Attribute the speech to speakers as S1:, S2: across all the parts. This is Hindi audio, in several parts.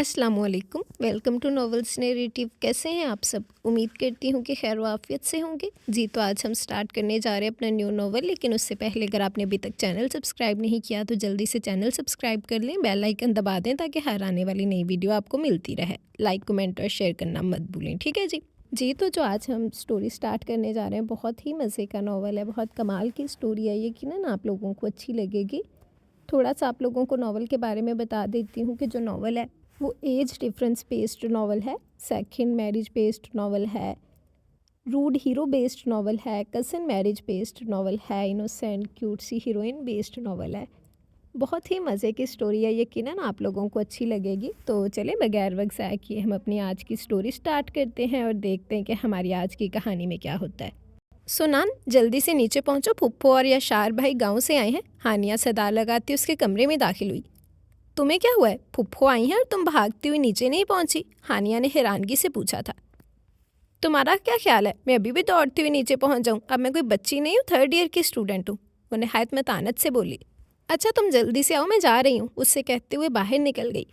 S1: अस्सलाम वालेकुम, वेलकम टू नॉवेल्स नैरेटिव। कैसे हैं आप सब? उम्मीद करती हूँ कि खैर वाफियत से होंगे। जी तो आज हम स्टार्ट करने जा रहे हैं अपना न्यू नॉवल, लेकिन उससे पहले अगर आपने अभी तक चैनल सब्सक्राइब नहीं किया तो जल्दी से चैनल सब्सक्राइब कर लें, बेल आइकन दबा दें ताकि हर आने वाली नई वीडियो आपको मिलती रहे। लाइक कमेंट और शेयर करना मत भूलें, ठीक है जी तो जो आज हम स्टोरी स्टार्ट करने जा रहे हैं बहुत ही मज़े का नॉवल है, बहुत कमाल की स्टोरी है। यकीनन आप लोगों को अच्छी लगेगी। थोड़ा सा आप लोगों को नॉवल के बारे में बता देती हूँ कि जो नॉवल है वो एज डिफरेंस बेस्ड नॉवल है, सेकंड मैरिज बेस्ड नॉवल है, रूड हीरो बेस्ड नॉवल है, कज़न मैरिज बेस्ड नॉवल है, इनोसेंट क्यूट सी हीरोइन बेस्ड नॉवल है। बहुत ही मज़े की स्टोरी है, यकीनन आप लोगों को अच्छी लगेगी। तो चले बगैर वक्त ज़ाया किए हम अपनी आज की स्टोरी स्टार्ट करते हैं और देखते हैं कि हमारी आज की कहानी में क्या होता है। सुनान, जल्दी से नीचे पहुंचो, फुप्पो और याशार भाई गांव से आए हैं। हानिया सदा लगाती उसके कमरे में दाखिल हुई। तुम्हें क्या हुआ है? फुप्पो आई हैं और तुम भागती हुई नीचे नहीं पहुंची? हानिया ने हैरानगी से पूछा था। तुम्हारा क्या ख्याल है मैं अभी भी दौड़ती हुई नीचे पहुंच जाऊं? अब मैं कोई बच्ची नहीं हूँ, 3rd ईयर की स्टूडेंट हूँ। वो नहायत मतानत से बोली। अच्छा तुम जल्दी से आओ, मैं जा रही हूँ, उससे कहते हुए बाहर निकल गई।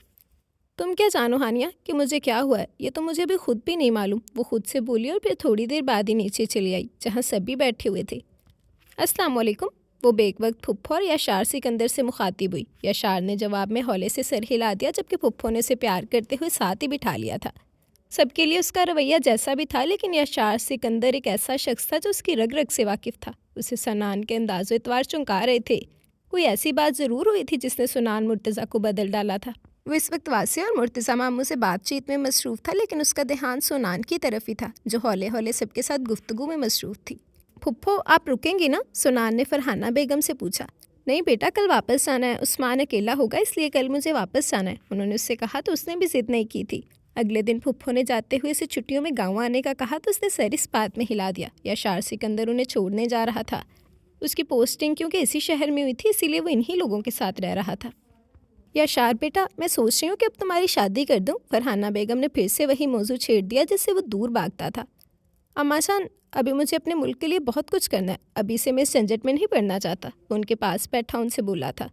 S1: तुम क्या जानो हानिया कि मुझे क्या हुआ है? ये तो मुझे अभी खुद भी नहीं मालूम, वो खुद से बोली और फिर थोड़ी देर बाद ही नीचे चली आई जहाँ सभी बैठे हुए थे। अस्सलाम वालेकुम, वो बेक वक्त फुप्पो और याशार सिकंदर से मुखातिब हुई। याशार ने जवाब में हौले से सर हिला दिया, जबकि फुप्पो ने उसे प्यार करते हुए साथ ही बिठा लिया था। सबके लिए उसका रवैया जैसा भी था, लेकिन याशार सिकंदर एक ऐसा शख्स था जो उसकी रग रग से वाकिफ था। उसे सनान के अंदाज़ो एतवार चौंका रहे थे। कोई ऐसी बात ज़रूर हुई थी जिसने सुनान मुर्तज़ा को बदल डाला था। वो इस वक्त वासी और मुर्तज़ा मामू से बातचीत में मसरूफ़ था, लेकिन उसका ध्यान सुनान की तरफ ही था जो हौले हौले सबके साथ गुफ्तगू में मसरूफ़ थी। फुप्पो आप रुकेंगी ना? सुनान ने फरहाना बेगम से पूछा। नहीं बेटा, कल वापस जाना है, उस्मान अकेला होगा इसलिए कल मुझे वापस जाना है, उन्होंने उससे कहा तो उसने भी जिद नहीं की थी। अगले दिन फुप्पो ने जाते हुए इसे छुट्टियों में गाँव आने का कहा तो उसने सर इस बात में हिला दिया। याशार सिकंदर उन्हें छोड़ने जा रहा था। उसकी पोस्टिंग क्योंकि इसी शहर में हुई थी, इसीलिए वो इन्हीं लोगों के साथ रह रहा था। याशार बेटा, मैं सोच रही हूँ कि अब तुम्हारी शादी कर दूँ। फरहाना बेगम ने फिर से वही मौजू छेड़ दिया जिससे वो दूर भागता था। अम्मा जान, अभी मुझे अपने मुल्क के लिए बहुत कुछ करना है, अभी से मैं इस झंझट में नहीं पड़ना चाहता। वो उनके पास बैठा उनसे बोला था।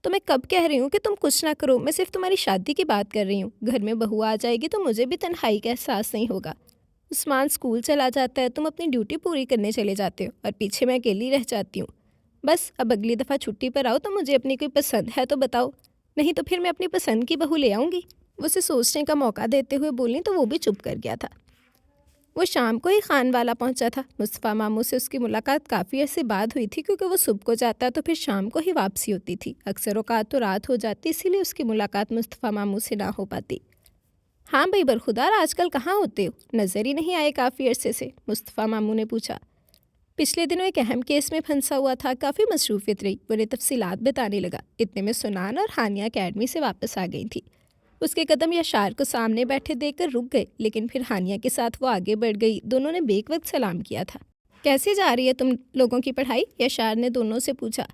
S1: तो मैं कब कह रही हूँ कि तुम कुछ ना करो, मैं सिर्फ तुम्हारी शादी की बात कर रही हूँ। घर में बहू आ जाएगी तो मुझे भी तन्हाई का एहसास नहीं होगा। उस्मान स्कूल चला जाता है, तुम अपनी ड्यूटी पूरी करने चले जाते हो और पीछे मैं अकेली रह जाती हूँ। बस अब अगली दफ़ा छुट्टी पर आओ तो मुझे अपनी कोई पसंद है तो बताओ, नहीं तो फिर मैं अपनी पसंद की बहू ले आऊँगी। वो उसे सोचने का मौका देते हुए बोली तो वो भी चुप कर गया था। वो शाम को ही खान वाला पहुंचा था। मुस्तफ़ा मामू से उसकी मुलाकात काफ़ी अरसे बाद हुई थी, क्योंकि वो सुबह को जाता तो फिर शाम को ही वापसी होती थी। अक्सर औकात तो रात हो जाती, इसीलिए उसकी मुलाकात मुस्तफ़ा मामू से ना हो पाती। हाँ भाई बरखुदार, आजकल कहाँ होते हो? नज़र ही नहीं आए काफ़ी अरसे से, मुस्तफ़ा मामू ने पूछा। पिछले दिनों एक अहम केस में फंसा हुआ था, काफ़ी मसरूफियत रही। वो तफसीलात बताने लगा। इतने में सुनान और हानिया अकेडमी से वापस आ गई थी। उसके कदम याशार को सामने बैठे देखकर रुक गए, लेकिन फिर हानिया के साथ वो आगे बढ़ गई। दोनों ने बेक वक्त सलाम किया था। कैसे जा रही है तुम लोगों की पढ़ाई? याशार ने दोनों से पूछा।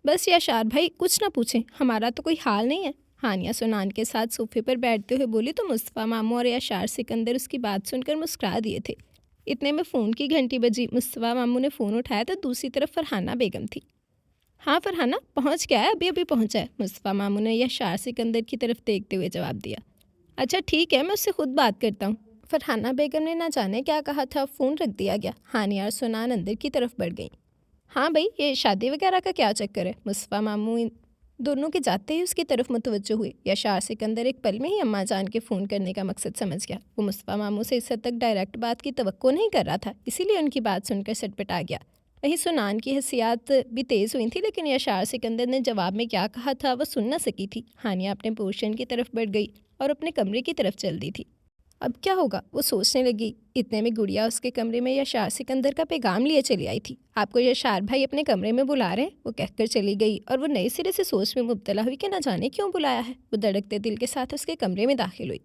S1: बस याशार भाई, कुछ ना पूछें, हमारा तो कोई हाल नहीं है। हानिया सुनान के साथ सोफे पर बैठते हुए बोली तो मुस्तफ़ा मामू और याशार सिकंदर उसकी बात सुनकर मुस्कुरा दिए थे। इतने में फ़ोन की घंटी बजी। मुस्तफ़ा मामू ने फ़ोन उठाया तो दूसरी तरफ फरहाना बेगम थी। हाँ फरहाना, पहुँच गया है, अभी अभी पहुँचा है, मुस्तफ़ा मामू ने याशार सिकंदर की तरफ देखते हुए जवाब दिया। अच्छा ठीक है, मैं उससे खुद बात करता हूँ। फरहाना बेगम ने ना जाने क्या कहा था, फ़ोन रख दिया गया। हानिया और सुनान अंदर की तरफ बढ़ गई। हाँ भाई, ये शादी वगैरह का क्या चक्कर है? मुस्तफ़ा मामू दोनों के जाते ही उसकी तरफ मुतवज्जो हुए। याशार सिकंदर एक पल में ही अम्मा जान के फ़ोन करने का मकसद समझ गया। वो मुस्तफ़ा मामू से इस हद तक डायरेक्ट बात की तवक्को नहीं कर रहा था, इसीलिए उनकी बात सुनकर सटपटा गया। वहीं सुनान की हसियात भी तेज़ हुई थी, लेकिन याशार सिकंदर ने जवाब में क्या कहा था वह सुन न सकी थी। हानिया अपने पोर्शन की तरफ बढ़ गई और अपने कमरे की तरफ चल दी थी। अब क्या होगा, वो सोचने लगी। इतने में गुड़िया उसके कमरे में याशार सिकंदर का पैगाम लिए चली आई थी। आपको याशार भाई अपने कमरे में बुला रहे हैं, वो कहकर चली गई और वो नए सिरे से सोच में मुब्तला हुई कि न जाने क्यों बुलाया है। वो धड़कते दिल के साथ उसके कमरे में दाखिल हुई।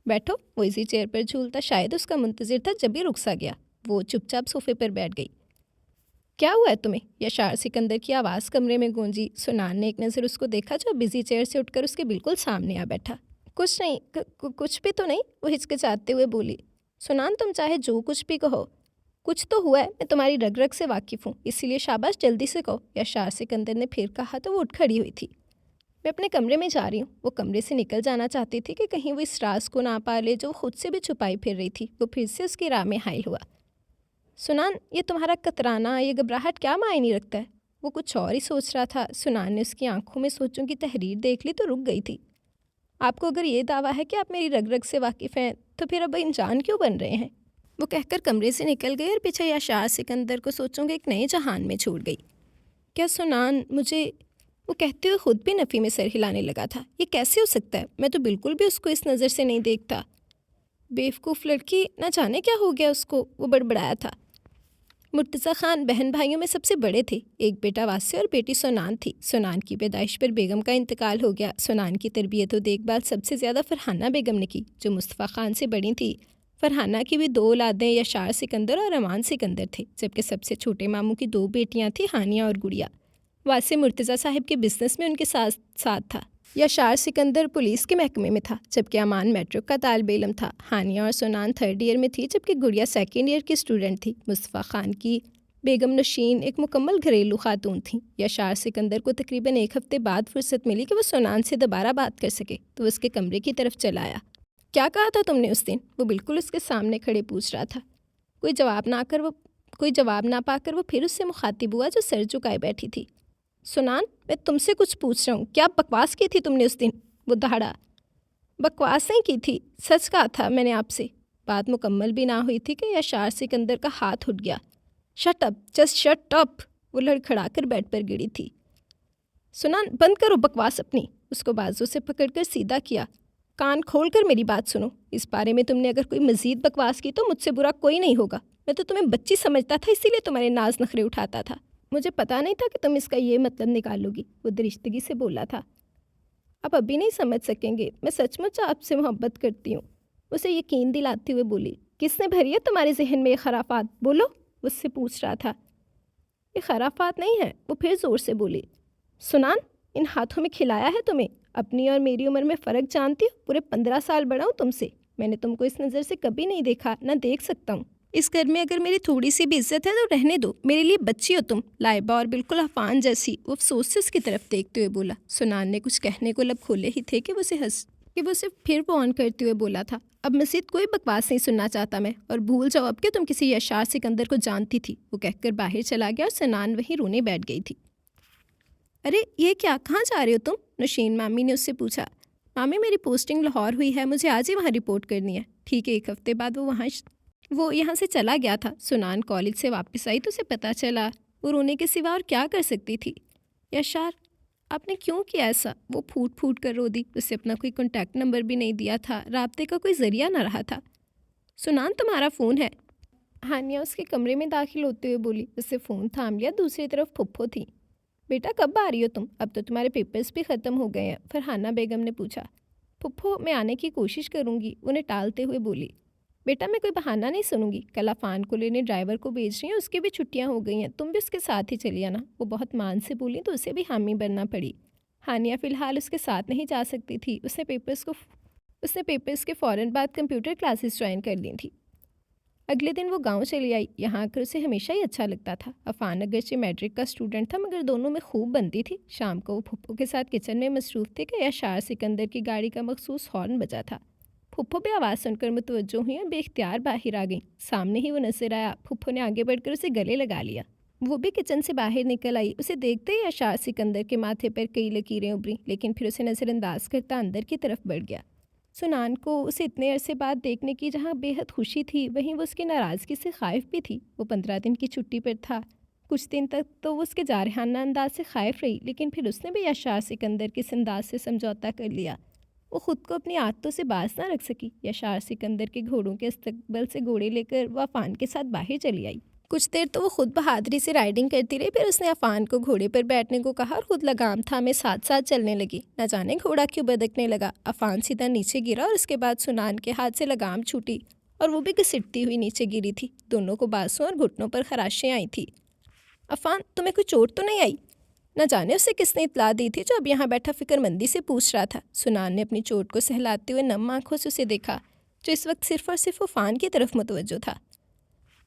S1: बैठो, वो इसी चेयर पर झूलता शायद उसका मुंतजिर था, जब भी रुक सा गया। वो चुपचाप सोफे पर बैठ गई। क्या हुआ है तुम्हें? याशार सिकंदर की आवाज़ कमरे में गूंजी। सुनान ने एक नज़र उसको देखा जो बिजी चेयर से उठकर उसके बिल्कुल सामने आ बैठा। कुछ नहीं, कुछ भी तो नहीं, वो हिचकिचाते हुए बोली। सुनान, तुम चाहे जो कुछ भी कहो, कुछ तो हुआ है, मैं तुम्हारी रग रग से वाकिफ़ हूँ, इसीलिए शाबाश जल्दी से कहो, याशार सिकंदर ने फिर कहा तो वो उठ खड़ी हुई थी। मैं अपने कमरे में जा रही हूँ। वो कमरे से निकल जाना चाहती थी कि कहीं वो इस राज को ना पा ले जो वो खुद से भी छुपाई फिर रही थी। वो फिर से उसकी राह में हाइल हुआ। सुनान, ये तुम्हारा कतराना, ये घबराहट क्या मायने रखता है? वो कुछ और ही सोच रहा था। सुनान ने उसकी आंखों में सोचों की तहरीर देख ली तो रुक गई थी। आपको अगर ये दावा है कि आप मेरी रग रग से वाकिफ़ हैं तो फिर अब इंसान क्यों बन रहे हैं? वो कहकर कमरे से निकल गई और पीछे याशार सिकंदर को सोचों के एक नए जहान में छोड़ गई। क्या सुनान मुझे, वो कहते हुए खुद भी नफ़ी में सर हिलाने लगा था। ये कैसे हो सकता है? मैं तो बिल्कुल भी उसको इस नज़र से नहीं देखता। बेवकूफ़ लड़की, ना जाने क्या हो गया उसको, वो बड़बड़ाया था। मुर्तज़ा ख़ान बहन भाइयों में सबसे बड़े थे। एक बेटा वासे और बेटी सुनान थी। सुनान की पैदाइश पर बेगम का इंतकाल हो गया। सुनान की तरबियत और देखभाल सबसे ज़्यादा फ़रहाना बेगम ने की, जो मुस्तफ़ा ख़ान से बड़ी थी। फ़रहाना की भी 2 औलादें यशार सिकंदर और अमान सिकंदर थे, जबकि सबसे छोटे मामू की 2 बेटियां थीं, हानिया और गुड़िया। वासे मुर्तज़ा साहब के बिज़नेस में उनके साथ साथ था। यशार सिकंदर पुलिस के महकमे में था, जबकि अमान मैट्रिक का तालिब इल्म था। हानिया और सुनान 3rd ईयर में थी, जबकि गुड़िया 2nd ईयर की स्टूडेंट थी। मुस्तफ़ा ख़ान की बेगम नशीन एक मुकम्मल घरेलू खातून थी। यशार सिकंदर को तकरीबन 1 हफ़्ते बाद फुर्सत मिली कि वो सुनान से दोबारा बात कर सके, तो उसके कमरे की तरफ चला आया। क्या कहा था तुमने उस दिन? वो बिल्कुल उसके सामने खड़े पूछ रहा था। कोई जवाब ना पाकर वो फिर उससे मुखातिब हुआ, जो सर झुकाए बैठी थी। सुनान, मैं तुमसे कुछ पूछ रहा हूँ। क्या बकवास की थी तुमने उस दिन? वो दहाड़ा। बकवास नहीं की थी, सच कहा था मैंने आपसे। बात मुकम्मल भी ना हुई थी कि यशार सिकंदर का हाथ उठ गया। Shut up, just shut up. वो लड़खड़ाकर बेड पर गिरी थी। सुनान, बंद करो बकवास अपनी। उसको बाजू से पकड़कर सीधा किया। कान खोलकर मेरी बात सुनो। इस बारे में तुमने अगर कोई मजीद बकवास की तो मुझसे बुरा कोई नहीं होगा। मैं तो तुम्हें बच्ची समझता था, इसीलिए तुम्हारे नाज नखरे उठाता था। मुझे पता नहीं था कि तुम इसका ये मतलब निकालोगी, वो दरिश्तगी से बोला था। आप अभी नहीं समझ सकेंगे, मैं सचमुच आपसे मोहब्बत करती हूँ, उसे यकीन दिलाते हुए बोली। किसने भरी है तुम्हारे जहन में ये खराफात? बोलो, उससे पूछ रहा था। ये खराफात नहीं है, वो फिर ज़ोर से बोली। सुनान, इन हाथों में खिलाया है तुम्हें? अपनी और मेरी उम्र में फ़र्क जानती हो? पूरे 15 साल बड़ा हूँ तुमसे। मैंने तुमको इस नज़र से कभी नहीं देखा, ना देख सकता हूँ। इस घर में अगर मेरी थोड़ी सी भी इज्जत है तो रहने दो। मेरे लिए बच्ची हो तुम, लाइबा, और बिल्कुल अफान जैसी। वो अफसोस से उसकी तरफ देखते हुए बोला। सुनान ने कुछ कहने को लब खोले ही थे कि वो उसे फिर वो ऑन करते हुए बोला था। अब मज़ीद कोई बकवास नहीं सुनना चाहता मैं, और भूल जाओ अब कि तुम किसी यशार सिकंदर को जानती थी। वो कहकर बाहर चला गया और सुनान वहीं रोने बैठ गई थी। अरे ये क्या, कहाँ जा रहे हो तुम? नशीन मामी ने उससे पूछा। मामी, मेरी पोस्टिंग लाहौर हुई है, मुझे आज ही वहाँ रिपोर्ट करनी है। ठीक है, 1 हफ्ते बाद वो यहाँ से चला गया था। सुनान कॉलेज से वापस आई तो उसे पता चला। वो रोने के सिवा और क्या कर सकती थी। यशार, आपने क्यों किया ऐसा? वो फूट फूट कर रो दी। उससे अपना कोई कॉन्टैक्ट नंबर भी नहीं दिया था, राब्ते का कोई ज़रिया ना रहा था। सुनान, तुम्हारा फ़ोन है। हानिया उसके कमरे में दाखिल होते हुए बोली। उससे फ़ोन थाम लिया। दूसरी तरफ फुप्पो थी। बेटा, कब आ रही हो तुम? अब तो तुम्हारे पेपर्स भी ख़त्म हो गए हैं, फरहाना बेगम ने पूछा। फुप्पो, मैं आने की कोशिश करूँगी, उन्हें टालते हुए बोली। बेटा, मैं कोई बहाना नहीं सुनूंगी। कल अफान को लेने ड्राइवर को भेज रही हैं, उसकी भी छुट्टियां हो गई हैं, तुम भी उसके साथ ही चली आना। वो बहुत मान से बोली तो उसे भी हामी बनना पड़ी। हानिया फ़िलहाल उसके साथ नहीं जा सकती थी। उसने पेपर्स के फ़ौरन बाद कंप्यूटर क्लासेस ज्वाइन कर ली थी। अगले दिन वो गांव चली आई। यहाँ आकर उसे हमेशा ही अच्छा लगता था। अफान अगरचे मैट्रिक का स्टूडेंट था, मगर दोनों में खूब बनती थी। शाम को वो फुप्पो के साथ किचन में मसरूफ़ थे कि यशार सिकंदर की गाड़ी का मखसूस हॉर्न बजा था। फुप्पो भी आवाज़ सुनकर मुतवज्जो हुई और बेख्तियार बाहर आ गई। सामने ही वो नजर आया। फुप्पो ने आगे बढ़कर उसे गले लगा लिया। वो भी किचन से बाहर निकल आई। उसे देखते ही यशार सिकंदर के माथे पर कई लकीरें उभरी, लेकिन फिर उसे नज़रअंदाज करता अंदर की तरफ बढ़ गया। सुनान को उसे इतने अरसे बाद देखने की जहाँ बेहद खुशी थी, वहीं वो उसकी नाराज़गी से खाइफ भी थी। वो 15 दिन की छुट्टी पर था। कुछ दिन तक तो वो उसके जारहाना अंदाज से खाइफ रही, लेकिन फिर उसने भी यशार सिकंदर के इस अंदाज से समझौता कर लिया। वो खुद को अपनी आदतों से बाज ना रख सकी। यशार सिकंदर के घोड़ों के इस्तकबल से घोड़े लेकर वो अफान के साथ बाहर चली आई। कुछ देर तो वो खुद बहादुरी से राइडिंग करती रही, फिर उसने अफान को घोड़े पर बैठने को कहा और खुद लगाम थामे साथ साथ चलने लगी। न जाने घोड़ा क्यों बदकने लगा। अफान सीधा नीचे गिरा और उसके बाद सुनान के हाथ से लगाम छूटी और वो भी घसीटती हुई नीचे गिरी थी। दोनों को बांसों और घुटनों पर खराशें आई थी। अफान, तुम्हें कोई चोट तो नहीं आई? न जाने उसे किसने इतला दी थी, जो अब यहाँ बैठा फिक्रमंदी से पूछ रहा था। सुनान ने अपनी चोट को सहलाते हुए नम आंखों से उसे देखा, जो इस वक्त सिर्फ और सिर्फ अफान की तरफ मुतवज्जो था।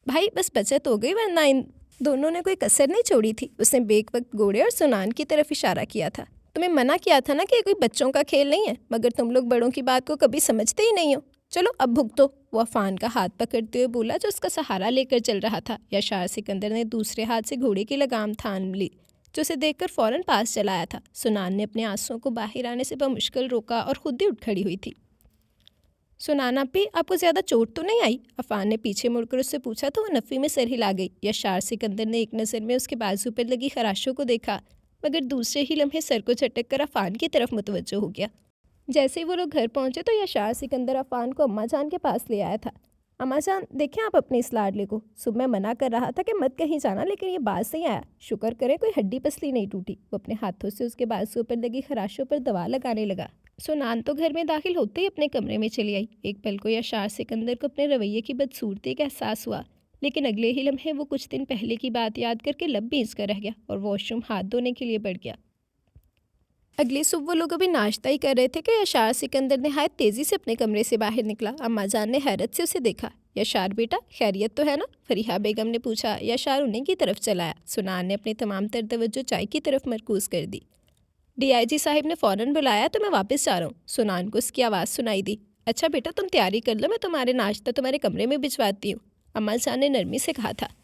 S1: भाई, बस बचत हो गई, वरना इन दोनों ने कोई कसर नहीं छोड़ी थी। उसने बेक वक्त घोड़े और सुनान की तरफ इशारा किया था। तुम्हें मना किया था ना कि ये कोई बच्चों का खेल नहीं है, मगर तुम लोग बड़ों की बात को कभी समझते ही नहीं हो। चलो अब भुगतो। वो अफान का हाथ पकड़ते हुए बोला, जो उसका सहारा लेकर चल रहा था। याशार सिकंदर ने दूसरे हाथ से घोड़े की लगाम थाम ली, जो उसे देखकर फौरन पास चला आया था। सुनान ने अपने आंसुओं को बाहर आने से बमुश्किल रोका और खुद ही उठ खड़ी हुई थी। सुनान आपी, आपको ज़्यादा चोट तो नहीं आई? अफान ने पीछे मुड़कर उससे पूछा तो वो नफ़ी में सर हिला गई। याशार सिकंदर ने एक नज़र में उसके बाजू पर लगी खराशों को देखा, मगर दूसरे ही लम्हे सर को झटक कर अफान की तरफ मुतवज्जो हो गया। जैसे ही वो लोग घर पहुंचे तो याशार सिकंदर अफान को अम्मा जान के पास ले आया था। अम्मा जान, देखें आप अपने इस लाडले को। सुबह मैं मना कर रहा था कि मत कहीं जाना, लेकिन ये बात नहीं आया। शुक्र करें कोई हड्डी पसली नहीं टूटी। वो अपने हाथों से उसके बाजू पर लगी खराशों पर दवा लगाने लगा। सुनान तो घर में दाखिल होते ही अपने कमरे में चली आई। एक पल को याशार सिकंदर को अपने रवैये की बदसूरती का एहसास हुआ, लेकिन अगले ही लम्हे वो कुछ दिन पहले की बात याद करके लब भींच कर रह गया और वॉशरूम हाथ धोने के लिए बढ़ गया। अगली सुबह वो लोग अभी नाश्ता ही कर रहे थे कि याशार सिकंदर नहायत तेज़ी से अपने कमरे से बाहर निकला। अम्मा जान ने हैरत से उसे देखा। याशार बेटा, खैरियत तो है ना? फरीहा बेगम ने पूछा। याशार उन्हीं की तरफ चलाया। सुनान ने अपनी तमाम तर तवज्जो चाय की तरफ मरकूज़ कर दी। डीआईजी साहिब ने फ़ौरन बुलाया तो मैं वापस जा रहा हूँ। सुनान को उसकी आवाज़ सुनाई दी। अच्छा बेटा, तुम तैयारी कर लो, मैं तुम्हारे नाश्ता तुम्हारे कमरे में भिजवाती हूँ, अम्मा जान ने नरमी से कहा था।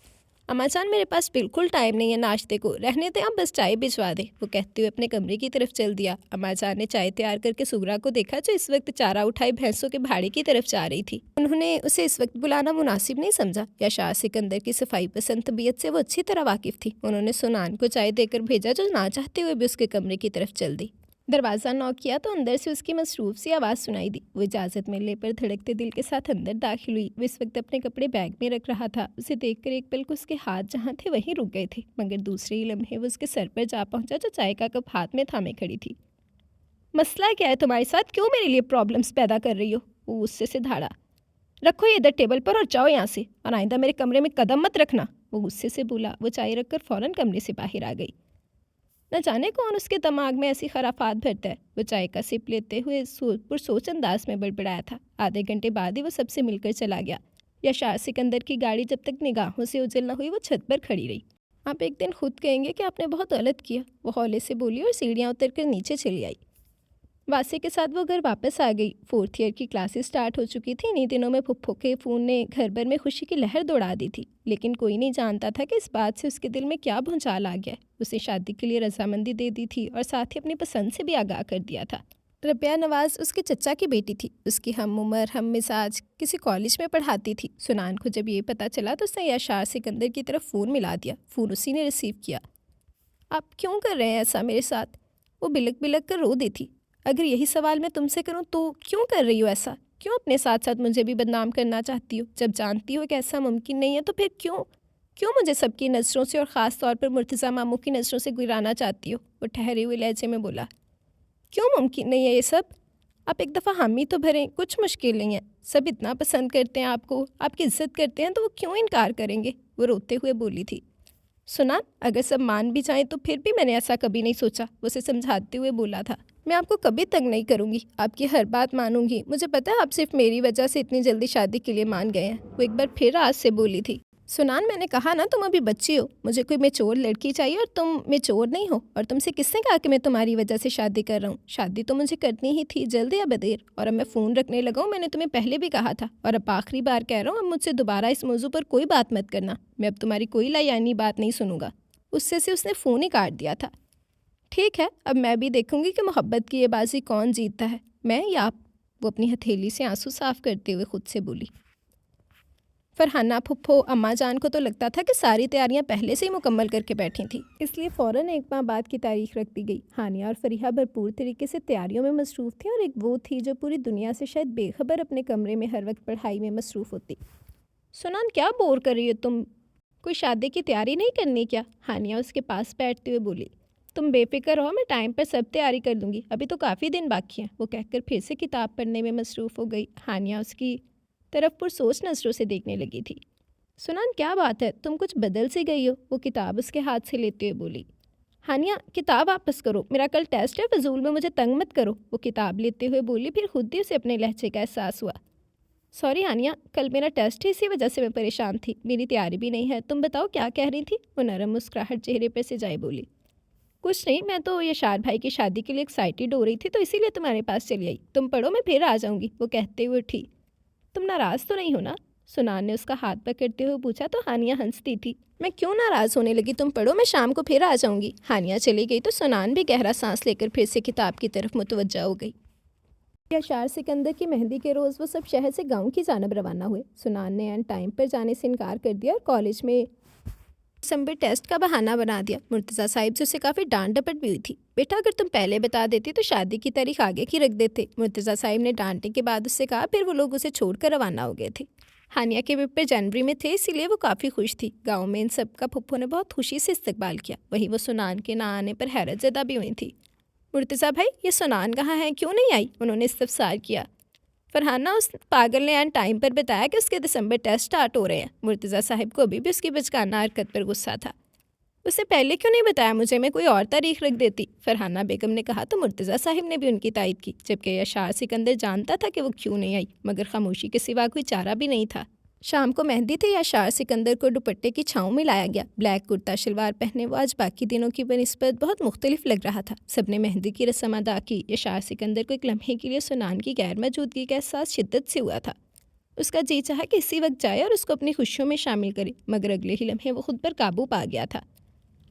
S1: अम्मा जान, मेरे पास बिल्कुल टाइम नहीं है नाश्ते को, रहने दें, आप बस चाय भिजवा दें। वो कहते हुए अपने कमरे की तरफ चल दिया। अम्मा जान ने चाय तैयार करके सुगरा को देखा, जो इस वक्त चारा उठाए भैंसों के भाड़े की तरफ जा रही थी। उन्होंने उसे इस वक्त बुलाना मुनासिब नहीं समझा। याशार सिकंदर की सफाई पसंद तबीयत से वो अच्छी तरह वाकिफ थी। उन्होंने सुनान को चाय देकर भेजा, जो ना चाहते हुए भी उसके कमरे की तरफ चल दी। दरवाज़ा नॉक किया तो अंदर से उसकी मसरूफ़ सी आवाज़ सुनाई दी। वो इजाज़त मिलने पर धड़कते दिल के साथ अंदर दाखिल हुई। वो इस वक्त अपने कपड़े बैग में रख रहा था। उसे देखकर एक पल को उसके हाथ जहाँ थे वहीं रुक गए थे, मगर दूसरे ही लम्हे वो उसके सर पर जा पहुँचा, जो चाय का कप हाथ में थामे खड़ी थी। मसला क्या है तुम्हारे साथ? क्यों मेरे लिए प्रॉब्लम्स पैदा कर रही हो? वो गुस्से से धाड़ा। रखो ये इधर टेबल पर और जाओ यहाँ से, और आइंदा मेरे कमरे में कदम मत रखना, वो गुस्से से बोला। वो चाय रखकर फ़ौरन कमरे से बाहर आ गई। न जाने कौन उसके दिमाग में ऐसी खराफात भरता है। वो चाय का सिप लेते हुए पुरसोच अंदाज में बड़बड़ाया था। आधे घंटे बाद ही वो सबसे मिलकर चला गया। याशार सिकंदर की गाड़ी जब तक निगाहों से ओझल न हुई, वो छत पर खड़ी रही। आप एक दिन खुद कहेंगे कि आपने बहुत गलत किया, वो हौले से बोली और सीढ़ियाँ उतरकर नीचे चली आई। वासी के साथ वो घर वापस आ गई। 4th ईयर की क्लासेस स्टार्ट हो चुकी थी। इन्हीं दिनों में फुफ्फो के फ़ोन ने घर भर में खुशी की लहर दौड़ा दी थी, लेकिन कोई नहीं जानता था कि इस बात से उसके दिल में क्या भूचाल आ गया। उसे शादी के लिए रजामंदी दे दी थी और साथ ही अपनी पसंद से भी आगाह कर दिया था। रबिया नवाज़ उसके चचा की बेटी थी। उसकी हम उम्र हम मिजाज, किसी कॉलेज में पढ़ाती थी। सुनान को जब ये पता चला तो उसने याशार सिकंदर की तरफ फ़ोन मिला दिया। फ़ोन उसी ने रिसीव किया। आप क्यों कर रहे हैं ऐसा मेरे साथ? वो बिलक बिलक कर रो दी थी। अगर यही सवाल मैं तुमसे करूं तो क्यों कर रही हो ऐसा? क्यों अपने साथ साथ मुझे भी बदनाम करना चाहती हो? जब जानती हो कि ऐसा मुमकिन नहीं है तो फिर क्यों क्यों मुझे सबकी नज़रों से और ख़ास तौर पर मुर्तज़ा मामू की नज़रों से गिराना चाहती हो? वो ठहरे हुए लहजे में बोला। क्यों मुमकिन नहीं है ये सब? आप एक दफ़ा हामी तो भरें, कुछ मुश्किल नहीं है। सब इतना पसंद करते हैं आपको, आपकी इज्जत करते हैं, तो वो क्यों इनकार करेंगे? वो रोते हुए बोली थी। सुना, अगर सब मान भी जाएं तो फिर भी मैंने ऐसा कभी नहीं सोचा, वो उसे समझाते हुए बोला था। मैं आपको कभी तंग नहीं करूंगी, आपकी हर बात मानूंगी। मुझे पता है आप सिर्फ मेरी वजह से इतनी जल्दी शादी के लिए मान गए हैं, वो एक बार फिर आज से बोली थी। सुनान, मैंने कहा ना तुम अभी बच्ची हो, मुझे कोई मेच्योर लड़की चाहिए और तुम मेच्योर नहीं हो। और तुमसे किसने कहा कि मैं तुम्हारी वजह से शादी कर रहा हूँ? शादी तो मुझे करनी ही थी, जल्द या बदेर। और अब मैं फ़ोन रखने लगा हूँ, मैंने तुम्हें पहले भी कहा था और अब आखिरी बार कह रहा हूँ, अब मुझसे दोबारा इस मौजू पर कोई बात मत करना। मैं अब तुम्हारी कोई लायानी बात नहीं सुनूंगा। उससे से उसने फ़ोन ही काट दिया था। ठीक है, अब मैं भी देखूंगी कि मोहब्बत की ये बाजी कौन जीतता है, मैं या आप, वो अपनी हथेली से आंसू साफ करते हुए खुद से बोली। फरहाना फुफ्फो अम्मा जान को तो लगता था कि सारी तैयारियां पहले से ही मुकम्मल करके बैठी थी, इसलिए फ़ौरन एक माह बाद की तारीख रख दी गई। हानिया और फरीहा भरपूर तरीके से तैयारियों में मसरूफ़ थी और एक वो थी जो पूरी दुनिया से शायद बेखबर अपने कमरे में हर वक्त पढ़ाई में मसरूफ़ होती। सुनान, क्या बोर कर रही हो तुम? कोई शादी की तैयारी नहीं करनी क्या? हानिया उसके पास बैठते हुए बोली। तुम बेफिक्र रहो, मैं टाइम पर सब तैयारी कर लूँगी, अभी तो काफ़ी दिन बाकी हैं। वो कहकर फिर से किताब पढ़ने में मसरूफ़ हो गई। हानिया उसकी तरफ पुरसोच नज़रों से देखने लगी थी। सुनान, क्या बात है, तुम कुछ बदल सी गई हो? वो किताब उसके हाथ से लेते हुए बोली। हानिया, किताब वापस करो, मेरा कल टेस्ट है, फजूल में मुझे तंग मत करो, वो किताब लेते हुए बोली। फिर खुद ही उसे अपने लहजे का एहसास हुआ। सॉरी हानिया, कल मेरा टेस्ट है, इसी वजह से मैं परेशान थी, मेरी तैयारी भी नहीं है। तुम बताओ क्या कह रही थी? वो नरम मुस्कुराहट चेहरे पर से जाए बोली। कुछ नहीं, मैं तो यशार भाई की शादी के लिए एक्साइटेड हो रही थी तो इसीलिए तुम्हारे पास चली आई। तुम पढ़ो, मैं फिर आ जाऊंगी, वो कहते हुए उठी। तुम नाराज़ तो नहीं हो ना? सुनान ने उसका हाथ पकड़ते हुए पूछा तो हानिया हंसती थी। मैं क्यों नाराज़ होने लगी, तुम पढ़ो, मैं शाम को फिर आ जाऊंगी। हानिया चली गई तो सुनान भी गहरा सांस लेकर फिर से किताब की तरफ मुतवज्जा हो गई। यशार सिकंदर की मेहंदी के रोज़ वो सब शहर से गांव की जानब रवाना हुए। सुनान ने एंड टाइम पर जाने से इनकार कर दिया और कॉलेज में दिसंबर टेस्ट का बहाना बना दिया। मुर्तज़ा साहिब से उसे काफ़ी डांट डपट भी हुई थी। बेटा, अगर तुम पहले बता देती तो शादी की तारीख आगे की रख देते, मुर्तज़ा साहिब ने डांटने के बाद उससे कहा। फिर वो लोग उसे छोड़कर रवाना हो गए थे। हानिया के पेपर जनवरी में थे, इसीलिए वो काफ़ी खुश थी। गाँव में इन सब का फुप्पो ने बहुत खुशी से इस्तकबाल किया। वहीं वो सुनान के ना आने पर हैरत ज़दा भी हुई थी। मुर्तज़ा भाई, ये सुनान कहाँ है, क्यों नहीं आई? उन्होंने इस्तफसार किया। फरहाना, उस पागल ने एंड टाइम पर बताया कि उसके दिसंबर टेस्ट स्टार्ट हो रहे हैं। मुर्तज़ा साहिब को अभी भी उसकी बचकाना हरकत पर गुस्सा था। उससे पहले क्यों नहीं बताया मुझे, मैं कोई और तारीख रख देती, फरहाना बेगम ने कहा तो मुर्तज़ा साहिब ने भी उनकी तायद की। जबकि यशार सिकंदर जानता था कि वो क्यों नहीं आई, मगर खामोशी के सिवा कोई चारा भी नहीं था। शाम को मेहंदी थी। यशार सिकंदर को दुपट्टे की छाँव में लाया गया। ब्लैक कुर्ता शलवार पहने वो आज बाकी दिनों की बनिस्बत बहुत मुख्तलिफ लग रहा था। सबने मेहंदी की रस्म अदा की। यशार सिकंदर को एक लम्हे के लिए सुनान की गैर मौजूदगी का एहसास शिद्दत से हुआ था। उसका जी चाहा कि इसी वक्त जाए और उसको अपनी खुशियों में शामिल करे, मगर अगले ही लम्हे वो खुद पर काबू पा गया था।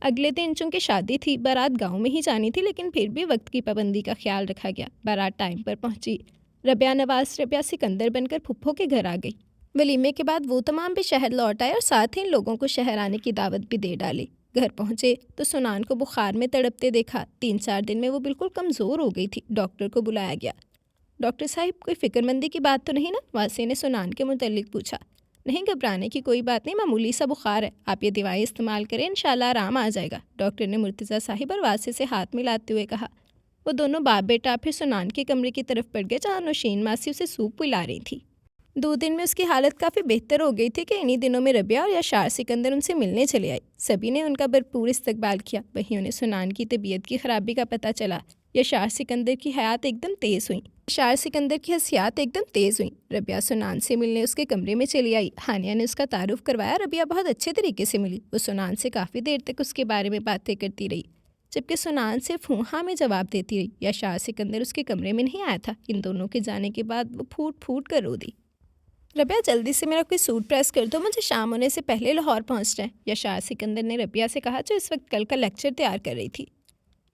S1: अगले दिन चूंकि शादी थी, बारात गांव में ही जानी थी, लेकिन फिर भी वक्त की पाबंदी का ख्याल रखा गया। बारात टाइम पर पहुंची। रबिया नवाज रबिया सिकंदर बनकर फुप्पो के घर आ गई। वलीमे के बाद वो तमाम भी शहर लौट आए और साथ ही इन लोगों को शहर आने की दावत भी दे डाली। घर पहुंचे तो सुनान को बुखार में तड़पते देखा। 3-4 दिन में वो बिल्कुल कमज़ोर हो गई थी। डॉक्टर को बुलाया गया। डॉक्टर साहिब, कोई फिक्रमंदी की बात तो नहीं ना? वासी ने सुनान के मुतल्लिक पूछा। नहीं, घबराने की कोई बात नहीं, मामूली सा बुखार है, आप ये दवाई इस्तेमाल करें, इंशाल्लाह आराम आ जाएगा, डॉक्टर ने मुर्तज़ा साहिब और वासी से हाथ मिलाते हुए कहा। वो दोनों बाप बेटा फिर सुनान के कमरे की तरफ पड़ गए जहाँ नौशीन मासी उसे सूप पिला रही थी। 2 दिन में उसकी हालत काफ़ी बेहतर हो गई थी कि इन्हीं दिनों में रबिया और यशार सिकंदर उनसे मिलने चले आए। सभी ने उनका भरपूर इस्तकबाल किया। वहीं उन्हें सुनान की तबीयत की खराबी का पता चला। यशार सिकंदर की हयात एकदम तेज़ हुई। यशार सिकंदर की हसियात एकदम तेज़ हुई। रबिया सुनान से मिलने उसके कमरे में चली आई। हानिया ने उसका तारुफ करवाया। रबिया बहुत अच्छे तरीके से मिली। वो सुनान से काफ़ी देर तक उसके बारे में बातें करती रही, जबकि सुनान सिर्फ हूँ हाँ में जवाब देती रही। यशार सिकंदर उसके कमरे में नहीं आया था। इन दोनों के जाने के बाद वो फूट फूट कर रो दी। रबिया, जल्दी से मेरा कोई सूट प्रेस कर दो, मुझे शाम होने से पहले लाहौर पहुंचना है, यशार सिकंदर ने रबिया से कहा, जो इस वक्त कल का लेक्चर तैयार कर रही थी।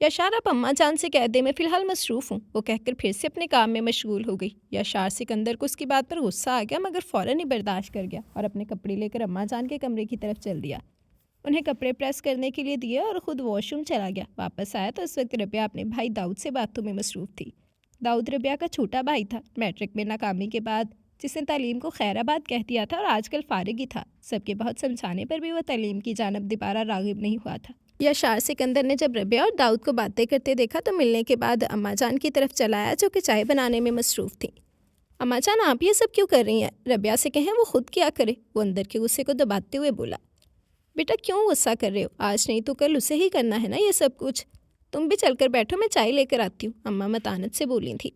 S1: यशार, आप अम्मा जान से कह दे, मैं फ़िलहाल मसरूफ़ हूँ, वो कहकर फिर से अपने काम में मशगूल हो गई। यशार सिकंदर को उसकी बात पर गुस्सा आ गया, मगर फ़ौरन ही बर्दाश्त कर गया और अपने कपड़े लेकर अम्मा जान के कमरे की तरफ चल दिया। उन्हें कपड़े प्रेस करने के लिए दिए और ख़ुद वॉशरूम चला गया। वापस आया तो इस वक्त रबिया अपने भाई दाऊद से बातों में मसरूफ़ थी। दाऊद रबिया का छोटा भाई था। मैट्रिक में नाकामी के बाद जिसने तालीम को खैराबाद कह दिया था और आजकल फारिग ही था। सबके बहुत समझाने पर भी वह तालीम की जानब दोबारा राग़िब नहीं हुआ था। यशार सिकंदर ने जब रबिया और दाऊद को बातें करते देखा तो मिलने के बाद अम्मा जान की तरफ चला आया, जो कि चाय बनाने में मसरूफ़ थी। अम्मा जान, आप ये सब क्यों कर रही हैं? रबिया से कहें वो खुद क्या करे, वो अंदर के गुस्से को दबाते हुए बोला। बेटा, क्यों गुस्सा कर रहे हो? आज नहीं तो कल उसे ही करना है ना ये सब कुछ। तुम भी चलकर बैठो, मैं चाय लेकर आती हूँ, अम्मा मतानत से बोली थी।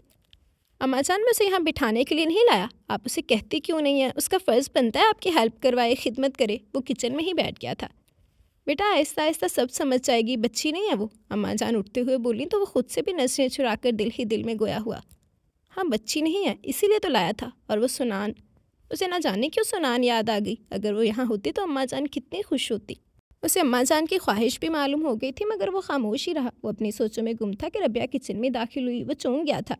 S1: अम्मा जान, मैं उसे यहाँ बिठाने के लिए नहीं लाया, आप उसे कहती क्यों नहीं है? उसका फ़र्ज़ बनता है आपकी हेल्प करवाए, खिदमत करे। वो किचन में ही बैठ गया था। बेटा, आहिस्ता आहिस्ता सब समझ जाएगी, बच्ची नहीं है वो, अम्मा जान उठते हुए बोली तो वो खुद से भी नजरें चुरा कर दिल ही दिल में गोया हुआ। हाँ, बच्ची नहीं है, इसीलिए तो लाया था। और वो सुनान, उसे ना जाने क्यों सुनान याद आ गई। अगर वो यहाँ होती तो अम्मा जान कितनी खुश होती। उसे अम्मा जान की ख्वाहिश भी मालूम हो गई थी, मगर वो खामोश ही रहा। वो अपनी सोचों में गुम था कि रबिया किचन में दाखिल हुई। वो चौंक गया था।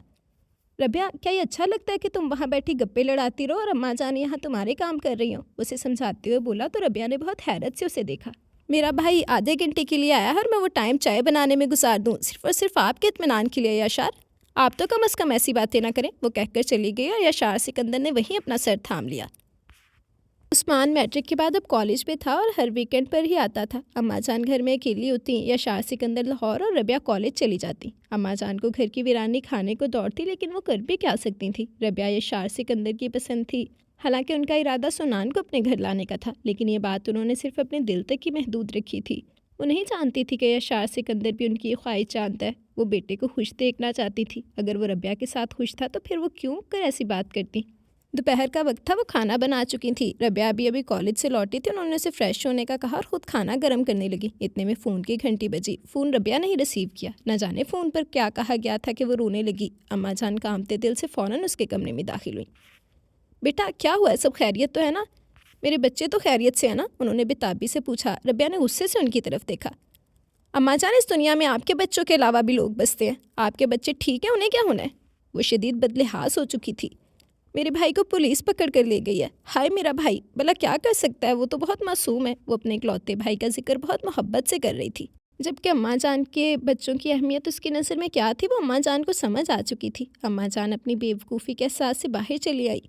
S1: रबिया, क्या ये अच्छा लगता है कि तुम वहाँ बैठी गप्पे लड़ाती रहो और अम्मा जान यहाँ तुम्हारे काम कर रही हो? उसे समझाते हुए बोला तो रबिया ने बहुत हैरत से उसे देखा। मेरा भाई आधे घंटे के लिए आया है और मैं वो टाइम चाय बनाने में गुजार दूँ सिर्फ और सिर्फ आपके इत्मीनान के लिए? यशार, आप तो कम अज़ कम ऐसी बातें ना करें, वो कहकर चली गई और यशार सिकंदर ने वहीं अपना सर थाम लिया। उस्मान मैट्रिक के बाद अब कॉलेज में था और हर वीकेंड पर ही आता था। अम्मा जान घर में अकेली होती, यशार सिकंदर लाहौर और रबिया कॉलेज चली जाती। अम्मा जान को घर की वीरानी खाने को दौड़ती, लेकिन वो कर भी क्या सकती थी। रबिया यशार सिकंदर की पसंद थी। हालांकि उनका इरादा सुनान को अपने घर लाने का था, लेकिन ये बात उन्होंने सिर्फ अपने दिल तक ही महदूद रखी थी। वो नहीं जानती थी कि यशार सिकंदर भी उनकी ख्वाहिश जानता है। वो बेटे को खुश देखना चाहती थी। अगर वो रबिया के साथ खुश था तो फिर वो क्यों कर ऐसी बात करती। दोपहर का वक्त था, वो खाना बना चुकी थी। रबिया अभी कॉलेज से लौटी थी। उन्होंने उसे फ्रेश होने का कहा और खुद खाना गर्म करने लगी। इतने में फ़ोन की घंटी बजी। फ़ोन रबिया ने ही रिसीव किया। न जाने फ़ोन पर क्या कहा गया था कि वो रोने लगी। अम्मा जान कांपते दिल से फ़ौरन उसके कमरे में दाखिल हुई। बेटा क्या हुआ है, सब खैरियत तो है ना? मेरे बच्चे तो खैरियत से है ना? उन्होंने बेताबी से पूछा। रबिया ने गुस्से से उनकी तरफ देखा। अम्मा जान, इस दुनिया में आपके बच्चों के अलावा भी लोग बसते हैं। आपके बच्चे ठीक हैं, उन्हें क्या होना है? वो शदीद बदलिहास हो चुकी थी। मेरे भाई को पुलिस पकड़ कर ले गई है। हाय मेरा भाई, भला क्या कर सकता है, वो तो बहुत मासूम है। वो अपने इकलौते भाई का जिक्र बहुत मोहब्बत से कर रही थी। जबकि अम्मा जान के बच्चों की अहमियत उसकी नज़र में क्या थी, वो अम्मा जान को समझ आ चुकी थी। अम्मा जान अपनी बेवकूफ़ी के एहसास से बाहर चली आई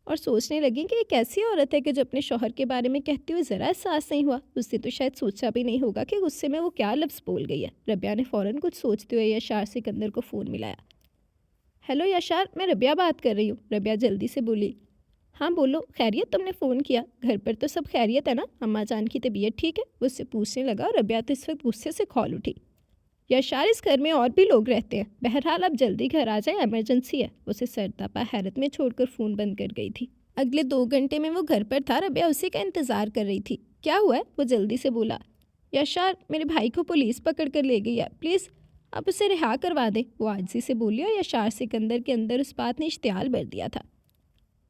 S1: और सोचने लगी कि एक ऐसी औरत है कि जो अपने शौहर के बारे में कहते हुए ज़रा एहसास नहीं हुआ। उससे तो शायद सोचा भी नहीं होगा कि गुस्से में वो क्या लफ्ज़ बोल गई है। रबिया ने फ़ौरन कुछ सोचते हुए यशार सिकंदर को फ़ोन मिलाया। हेलो यशार, मैं रबिया बात कर रही हूँ। रबिया जल्दी से बोली। हाँ बोलो, खैरियत? तुमने फ़ोन किया, घर पर तो सब खैरियत है ना? अम्मा जान की तबीयत ठीक है? वो उससे पूछने लगा और रबिया तो इस वक्त गुस्से से खौल उठी। यशार, इस घर में और भी लोग रहते हैं। बहरहाल आप जल्दी घर आ जाए, इमरजेंसी है। उसे सरतापा हैरत में छोड़कर फ़ोन बंद कर गई थी। अगले 2 घंटे में वो घर पर था। रबिया उसी का इंतज़ार कर रही थी। क्या हुआ है? वो जल्दी से बोला। यशार, मेरे भाई को पुलिस पकड़ कर ले गई है, प्लीज़ आप उसे रिहा करवा दें। वो आजिज़ी से बोली और यशार सिकंदर के अंदर उस बात ने इश्तियाल भर दिया था।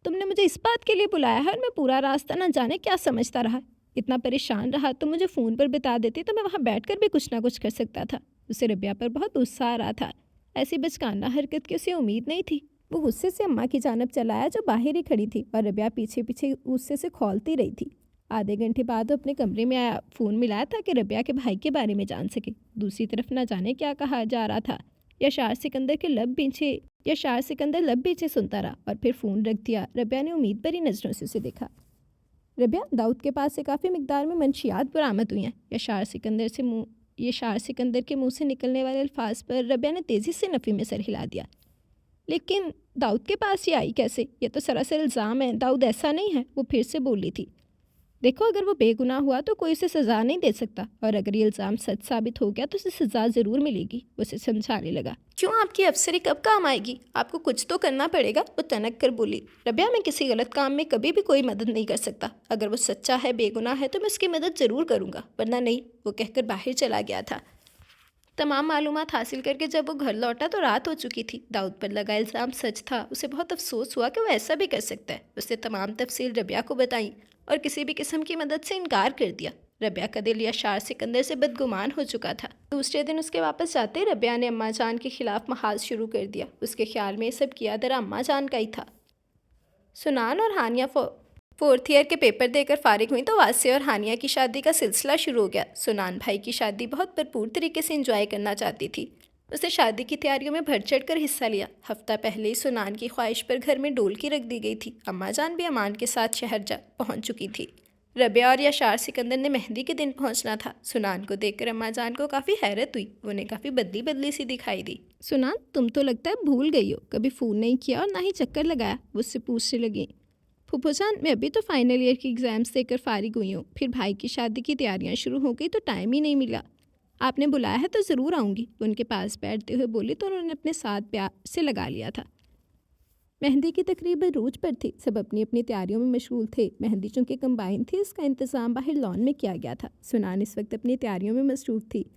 S1: तुमने मुझे इस बात के लिए बुलाया है और मैं पूरा रास्ता ना जाने क्या समझता रहा। इतना परेशान रहा तो मुझे फ़ोन पर बता देती तो मैं वहाँ बैठकर भी कुछ ना कुछ कर सकता था। उसे रबिया पर बहुत गुस्सा आ रहा था। ऐसी बचकाना हरकत की उसे उम्मीद नहीं थी। वो गुस्से से अम्मा की जानब चलाया जो बाहर ही खड़ी थी और रबिया पीछे पीछे गुस्से से खौलती रही थी। आधे घंटे बाद वो अपने कमरे में आया। फ़ोन मिलाया था कि रबिया के भाई के बारे में जान सके। दूसरी तरफ ना जाने क्या कहा जा रहा था। यशार सिकंदर लब पीछे सुनता रहा और फिर फ़ोन रख दिया। रबिया ने उम्मीद भरी नज़रों से उसे देखा। रबिया, दाऊद के पास से काफ़ी मिकदार में मंशियात बरामद हुई हैं। यशार सिकंदर के मुंह से निकलने वाले अल्फाज पर रबिया ने तेज़ी से नफ़ी में सर हिला दिया। लेकिन दाऊद के पास ये आई कैसे? ये तो सरासर इल्ज़ाम है। दाऊद ऐसा नहीं है। वो फिर से बोली थी। देखो, अगर वो बेगुनाह हुआ तो कोई उसे सज़ा नहीं दे सकता, और अगर ये इल्ज़ाम सच साबित हो गया तो उसे सज़ा ज़रूर मिलेगी। उसे समझाने लगा। क्यों, आपकी अफसरी कब काम आएगी? आपको कुछ तो करना पड़ेगा। वो तनक कर बोली। रबिया, मैं किसी गलत काम में कभी भी कोई मदद नहीं कर सकता। अगर वो सच्चा है, बेगुनाह है, तो मैं उसकी मदद ज़रूर करूँगा, वरना नहीं। वो कहकर बाहर चला गया था। तमाम मालूमात हासिल करके जब वो घर लौटा तो रात हो चुकी थी। दाऊद पर लगा इल्ज़ाम सच था। उसे बहुत अफसोस हुआ कि वो ऐसा भी कर सकता है। उसने तमाम तफसील रबिया को बताई और किसी भी किस्म की मदद से इनकार कर दिया। रबिया का दिल यशार सिकंदर से बदगुमान हो चुका था। दूसरे दिन उसके वापस जाते रबिया ने अम्मा जान के खिलाफ महाज शुरू कर दिया। उसके ख्याल में ये सब किया दरा अम्मा जान का ही था। सुनान और हानिया फोर्थ ईयर के पेपर देकर फारिग हुई तो वासिया और हानिया की शादी का सिलसिला शुरू हो गया। सुनान भाई की शादी बहुत भरपूर तरीके से एंजॉय करना चाहती थी। उसने शादी की तैयारियों में बढ़ चढ़ कर हिस्सा लिया। हफ्ता पहले ही सुनान की ख्वाहिश पर घर में डोलकी रख दी गई थी। अम्मा जान भी अमान के साथ शहर जा पहुँच चुकी थी। रबिया और यशार सिकंदर ने मेहंदी के दिन पहुंचना था। सुनान को देखकर अम्मा जान को काफ़ी हैरत हुई। उन्हें काफ़ी बदली बदली सी दिखाई दी। सुनान, तुम तो लगता है भूल गई हो, कभी फ़ोन नहीं किया और ना ही चक्कर लगाया। वो उससे पूछने लगी। फूफो जान, मैं अभी तो फाइनल ईयर की एग्ज़ाम्स देकर फारिग हुई हूँ। फिर भाई की शादी की तैयारियाँ शुरू हो गई तो टाइम ही नहीं मिला। आपने बुलाया है तो ज़रूर आऊँगी। उनके पास बैठते हुए बोली तो उन्होंने अपने साथ प्यार से लगा लिया था। मेहंदी की तकरीब रोज पर थी। सब अपनी अपनी तैयारियों में मशगूल थे। मेहंदी चूँकि कंबाइन थी, इसका इंतज़ाम बाहर लॉन में किया गया था। सुनान इस वक्त अपनी तैयारियों में मसरूफ़ थी।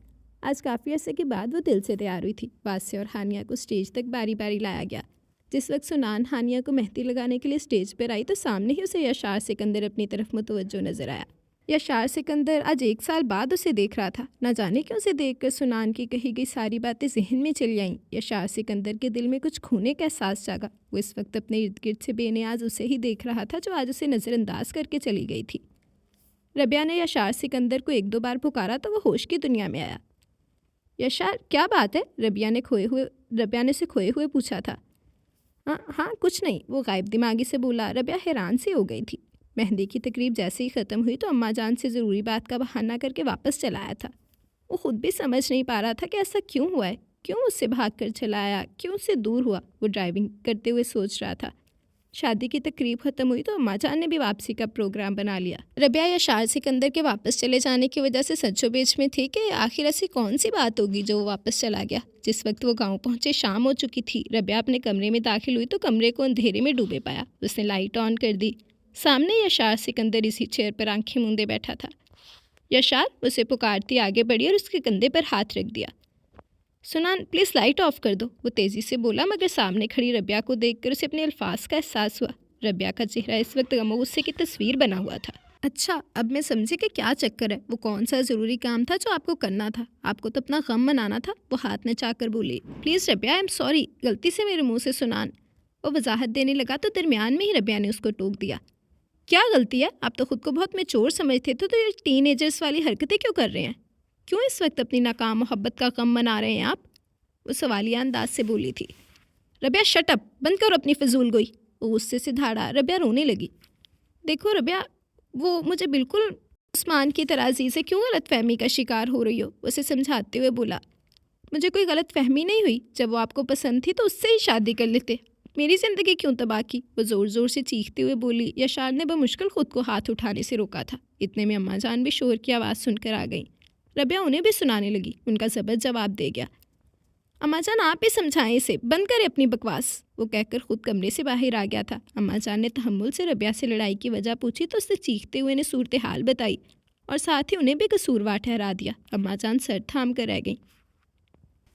S1: आज काफ़ी अरसे के बाद वो दिल से तैयार हुई थी। वासिया और हानिया को स्टेज तक बारी बारी लाया गया। जिस वक्त सुनान हानिया को मेहंदी लगाने के लिए स्टेज पर आई तो सामने ही उसे यशार सिकंदर अपनी तरफ मुतवज्जो नज़र आया। यशार सिकंदर आज 1 साल बाद उसे देख रहा था। ना जाने क्यों उसे देखकर सुनान की कही गई सारी बातें जहन में चली आईं। यशार सिकंदर के दिल में कुछ खोने का एहसास जागा। वो इस वक्त अपने इर्द गिर्द से बेनियाज उसे ही देख रहा था जो आज उसे नज़रअंदाज करके चली गई थी। रबिया ने यशार सिकंदर को 1-2 बार पुकारा तो वह होश की दुनिया में आया। यशार, क्या बात है? रबिया ने उसे खोए हुए पूछा था। हाँ कुछ नहीं, वो गायब दिमागी से बोला। रबिया हैरान सी हो गई थी। मेहंदी की तकरीब जैसे ही ख़त्म हुई तो अम्मा जान से ज़रूरी बात का बहाना करके वापस चला आया था। वो ख़ुद भी समझ नहीं पा रहा था कि ऐसा क्यों हुआ है, क्यों उससे भाग कर चला आया, क्यों उससे दूर हुआ। वो ड्राइविंग करते हुए सोच रहा था। शादी की तकरीब ख़त्म हुई तो अम्मा जान ने भी वापसी का प्रोग्राम बना लिया। रबिया याशार सिकंदर के वापस चले जाने की वजह से सज्जो बेच में थी कि आखिर ऐसी कौन सी बात होगी जो वो वापस चला गया। जिस वक्त वो गांव पहुंचे शाम हो चुकी थी। रबिया अपने कमरे में दाखिल हुई तो कमरे को अंधेरे में डूबे पाया। उसने लाइट ऑन कर दी। सामने याशार सिकंदर इसी चेयर पर आंखें मूंदे बैठा था। याशार उसे पुकारती आगे बढ़ी और उसके कंधे पर हाथ रख दिया। सुनान प्लीज़ लाइट ऑफ कर दो, वो तेज़ी से बोला, मगर सामने खड़ी रबिया को देखकर उसे अपने अल्फाज का एहसास हुआ। रबिया का चेहरा इस वक्त गम गुस्से की तस्वीर बना हुआ था। अच्छा, अब मैं समझी कि क्या चक्कर है। वो कौन सा ज़रूरी काम था जो आपको करना था? आपको तो अपना गम मनाना था। वो हाथ नचाकर बोली। Please Rabia, I am sorry, गलती से मेरे मुँह से सुनान। वो वजाहत देने लगा तो दरमियान में ही रबिया ने उसको टोक दिया। क्या गलती है? आप तो खुद को बहुत मैच्योर समझते थे, तो ये टीनेजर्स वाली हरकतें क्यों कर रहे हैं? क्यों इस वक्त अपनी नाकाम मोहब्बत का गम मना रहे हैं आप? वो सवालिया अंदाज से बोली थी। रबिया शट अप, बंद करो अपनी फजूल गोई। वो गुस्से से धाड़ा। रबिया रोने लगी। देखो रबिया, वो मुझे बिल्कुल उस्मान की तरह अजीज़ है, क्यों गलत फहमी का शिकार हो रही हो? उसे समझाते हुए बोला। मुझे कोई गलत फहमी नहीं हुई। जब वो आपको पसंद थी तो उससे ही शादी कर लेते। मेरी ज़िंदगी क्यों तबाह की? वो ज़ोर ज़ोर से चीखते हुए बोली। याशार ने बमुश्किल खुद को हाथ उठाने से रोका था। इतने में अम्मा जान भी शोर की आवाज़ सुनकर आ गई। रबिया उन्हें भी सुनाने लगी। उनका ज़बत जवाब दे गया। अम्मा जान, आप ही समझाएं इसे, बंद करें अपनी बकवास। वो कहकर खुद कमरे से बाहर आ गया था। अम्मा जान ने तहम्मुल से रबिया से लड़ाई की वजह पूछी तो उससे चीखते हुए ने सूरत हाल बताई और साथ ही उन्हें भी कसूरवार ठहरा दिया। अम्मा जान सर थाम कर रह गई।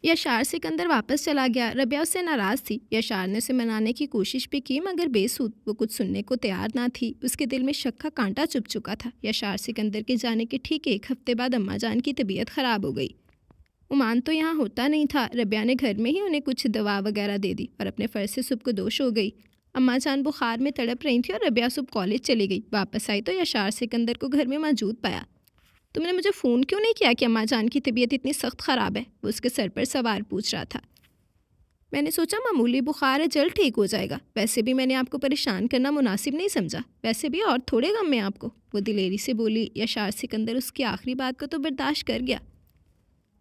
S1: याशार सिकंदर वापस चला गया। रबिया उससे नाराज़ थी। याशार ने उसे मनाने की कोशिश भी की, मगर बेसूद। वो कुछ सुनने को तैयार ना थी। उसके दिल में शक का कांटा चुभ चुका था। याशार सिकंदर के जाने के ठीक 1 हफ्ते बाद अम्मा जान की तबीयत ख़राब हो गई। उमान तो यहाँ होता नहीं था। रबिया ने घर में ही उन्हें कुछ दवा वगैरह दे दी और अपने फ़र्ज से सुबह को दोष हो गई। अम्मा जान बुखार में तड़प रही थी और रबिया सुबह कॉलेज चली गई। वापस आई तो याशार सिकंदर को घर में मौजूद पाया। तुमने मुझे फ़ोन क्यों नहीं किया कि अम्मा जान की तबीयत इतनी सख्त ख़राब है? वो उसके सर पर सवार पूछ रहा था। मैंने सोचा मामूली बुखार है, जल्द ठीक हो जाएगा। वैसे भी मैंने आपको परेशान करना मुनासिब नहीं समझा। वैसे भी और थोड़े गम में आपको, वो दिलेरी से बोली। याशार सिकंदर उसकी आखिरी बात को तो बर्दाश्त कर गया।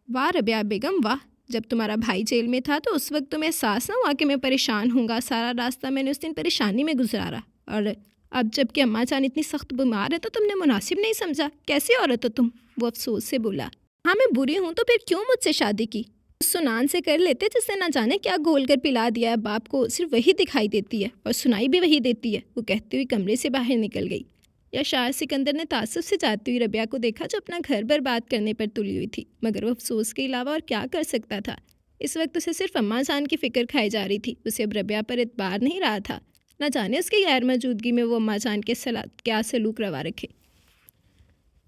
S1: वाह रबिया बेगम वाह, जब तुम्हारा भाई जेल में था तो उस वक्त तुम्हें एहसास ना हुआ कि मैं परेशान हूँगा। सारा रास्ता मैंने उस दिन परेशानी में गुजारा, और अब जबकि अम्मा जान इतनी सख्त बीमार है तो तुमने मुनासिब नहीं समझा। कैसी औरत हो तुम? वो अफसोस से बोला। हाँ मैं बुरी हूँ तो फिर क्यों मुझसे शादी की? उस सुनान से कर लेते जिसने ना जाने क्या घोल कर पिला दिया है। बाप को सिर्फ वही दिखाई देती है और सुनाई भी वही देती है। वो कहती हुई कमरे से बाहर निकल गई। याशार सिकंदर ने तासुब से जाती हुई रबिया को देखा जो अपना घर बर्बाद करने पर तुली हुई थी, मगर वो अफसोस के अलावा और क्या कर सकता था। इस वक्त उसे सिर्फ अम्मा जान की फ़िक्र खाई जा रही थी। उसे अब रबिया पर एतबार नहीं रहा था। न जाने उसकी गैर मौजूदगी में वो अम्मा जान के क्या सलूक रवा रखे।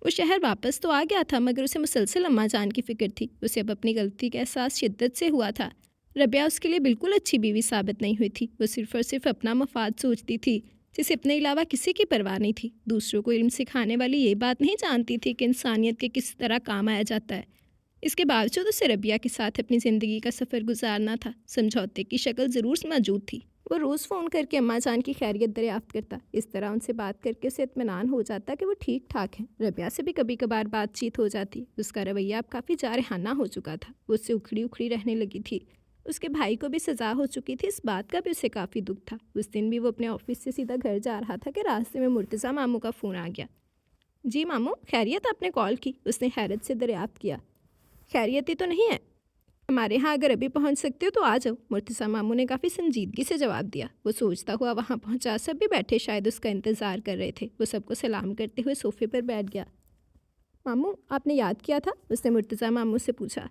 S1: वो शहर वापस तो आ गया था, मगर उसे मुसलसल अम्मा जान की फ़िक्र थी। उसे अब अपनी गलती का एहसास शिद्दत से हुआ था। रबिया उसके लिए बिल्कुल अच्छी बीवी साबित नहीं हुई थी। वो सिर्फ और सिर्फ अपना मफाद सोचती थी, जिसे अपने अलावा किसी की परवाह नहीं थी। दूसरों को इल्म सिखाने वाली ये बात नहीं जानती थी कि इंसानियत के किस तरह काम आया जाता है। इसके बावजूद उसे रबिया के साथ अपनी ज़िंदगी का सफ़र गुजारना था। समझौते की शक्ल ज़रूर मौजूद थी। वो रोज़ फ़ोन करके अम्मा जान की खैरियत दरियाफ्त करता। इस तरह उनसे बात करके उसे इत्मीनान हो जाता कि वो ठीक ठाक हैं। रबिया से भी कभी कभार बातचीत हो जाती। उसका रवैया अब काफ़ी जारहाना हो चुका था। वो उससे उखड़ी उखड़ी रहने लगी थी। उसके भाई को भी सज़ा हो चुकी थी। इस बात का भी उसे काफ़ी दुख था। उस दिन भी वो अपने ऑफिस से सीधा घर जा रहा था कि रास्ते में मुर्तज़ा मामू का फ़ोन आ गया। जी मामू, खैरियत? आपने कॉल की? उसने हैरत से दरियाफ्त किया। खैरियत ही तो नहीं है। हमारे यहाँ अगर अभी पहुँच सकते हो तो आ जाओ, मुर्तज़ा मामू ने काफ़ी संजीदगी से जवाब दिया। वो सोचता हुआ वहाँ पहुँचा। सब भी बैठे शायद उसका इंतज़ार कर रहे थे। वो सबको सलाम करते हुए सोफ़े पर बैठ गया। मामू, आपने याद किया था? उसने मुर्तज़ा मामू से पूछा।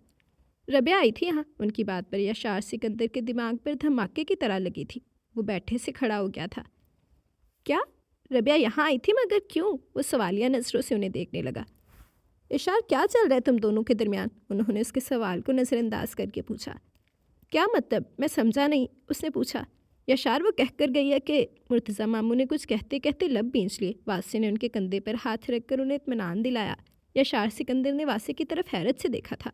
S1: रबिया आई थी यहाँ। उनकी बात पर याशार सिकंदर के दिमाग पर धमाके की तरह लगी थी। वो बैठे से खड़ा हो गया था। क्या रबिया यहाँ आई थी? मगर क्यों? वो सवालिया नज़रों से उन्हें देखने लगा। याशार, क्या चल रहा है तुम दोनों के दरमियान? उन्होंने उसके सवाल को नज़रअंदाज करके पूछा। क्या मतलब? मैं समझा नहीं, उसने पूछा। याशार, वो कहकर गई है कि मुर्तज़ा मामू ने कुछ कहते कहते लब भींच लिए। वासे ने उनके कंधे पर हाथ रखकर उन्हें इत्मीनान दिलाया। याशार सिकंदर ने वासे की तरफ हैरत से देखा था।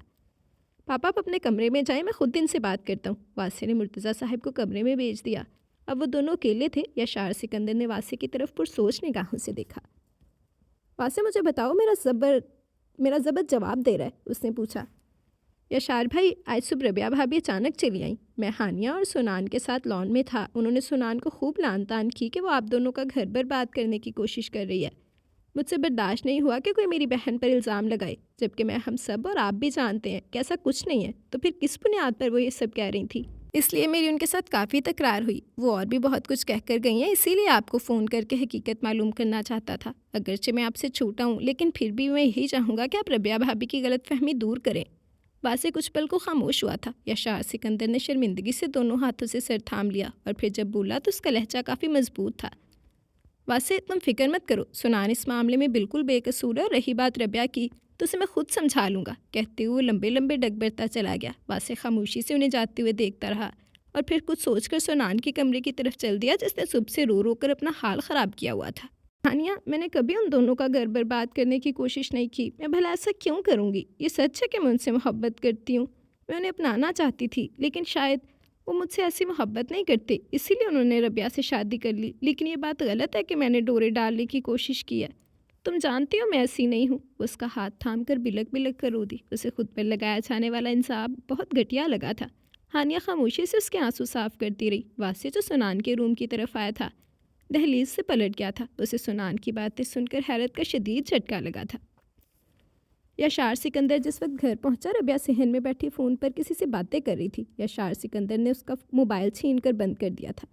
S1: पापा आप अपने कमरे में जाएं, मैं खुद इनसे बात करता हूँ। वासे ने मुर्तज़ा साहब को कमरे में भेज दिया। अब वो दोनों अकेले थे। याशार सिकंदर ने वासे की तरफ पुरसोच निगाहों से देखा। वासे, मुझे बताओ, मेरा ज़बत जवाब दे रहा है? उसने पूछा। यशार भाई, आज सुबह रबिया भाभी अचानक चली आई। मैं हानिया और सुनान के साथ लॉन में था। उन्होंने सुनान को खूब लान तान की कि वो आप दोनों का घर बर्बाद करने की कोशिश कर रही है। मुझसे बर्दाश्त नहीं हुआ कि कोई मेरी बहन पर इल्ज़ाम लगाए, जबकि मैं हम सब और आप भी जानते हैं कि ऐसा कुछ नहीं है। तो फिर किस बुनियाद पर वो ये सब कह रही थी? इसलिए मेरी उनके साथ काफ़ी तकरार हुई। वो और भी बहुत कुछ कह कर गई हैं, इसीलिए आपको फ़ोन करके हकीकत मालूम करना चाहता था। अगरचे मैं आपसे छोटा हूँ, लेकिन फिर भी मैं यही चाहूँगा कि आप रबिया भाभी की गलतफहमी दूर करें। वासे कुछ पल को खामोश हुआ था। यशार सिकंदर ने शर्मिंदगी से दोनों हाथों से सर थाम लिया और फिर जब बोला तो उसका लहजा काफ़ी मजबूत था। वासे, तुम फिक्र मत करो, सुनान इस मामले में बिल्कुल बेकसूर है और रही बात रबिया की तो उसे मैं खुद समझा लूँगा। कहते हुए लंबे लंबे डग बढ़ता चला गया। वासे खामोशी से उन्हें जाते हुए देखता रहा और फिर कुछ सोचकर सुनान के कमरे की तरफ चल दिया, जिसने सुबह से रो रो कर अपना हाल ख़राब किया हुआ था। हानिया, मैंने कभी उन दोनों का घर बर्बाद करने की कोशिश नहीं की। मैं भला ऐसा क्यों करूँगी? ये सच है कि मैं उनसे मोहब्बत करती हूँ। मैं उन्हें अपनाना चाहती थी, लेकिन शायद वो मुझसे ऐसी मोहब्बत नहीं करते, इसीलिए उन्होंने रबिया से शादी कर ली। लेकिन ये बात गलत है कि मैंने डोरे डालने की कोशिश की है। तुम जानती हो मैं ऐसी नहीं हूँ। उसका हाथ थाम कर बिलक बिलक कर रो दी। उसे खुद पर लगाया जाने वाला इंसाफ बहुत घटिया लगा था। हानिया खामोशी से उसके आंसू साफ करती रही। वासे जो सुनान के रूम की तरफ आया था, दहलीज से पलट गया था। उसे सुनान की बातें सुनकर हैरत का शदीद झटका लगा था। यशार सिकंदर जिस वक्त घर पहुंचा, रबिया सहन में बैठी फ़ोन पर किसी से बातें कर रही थी। यशार सिकंदर ने उसका मोबाइल छीन कर बंद कर दिया था।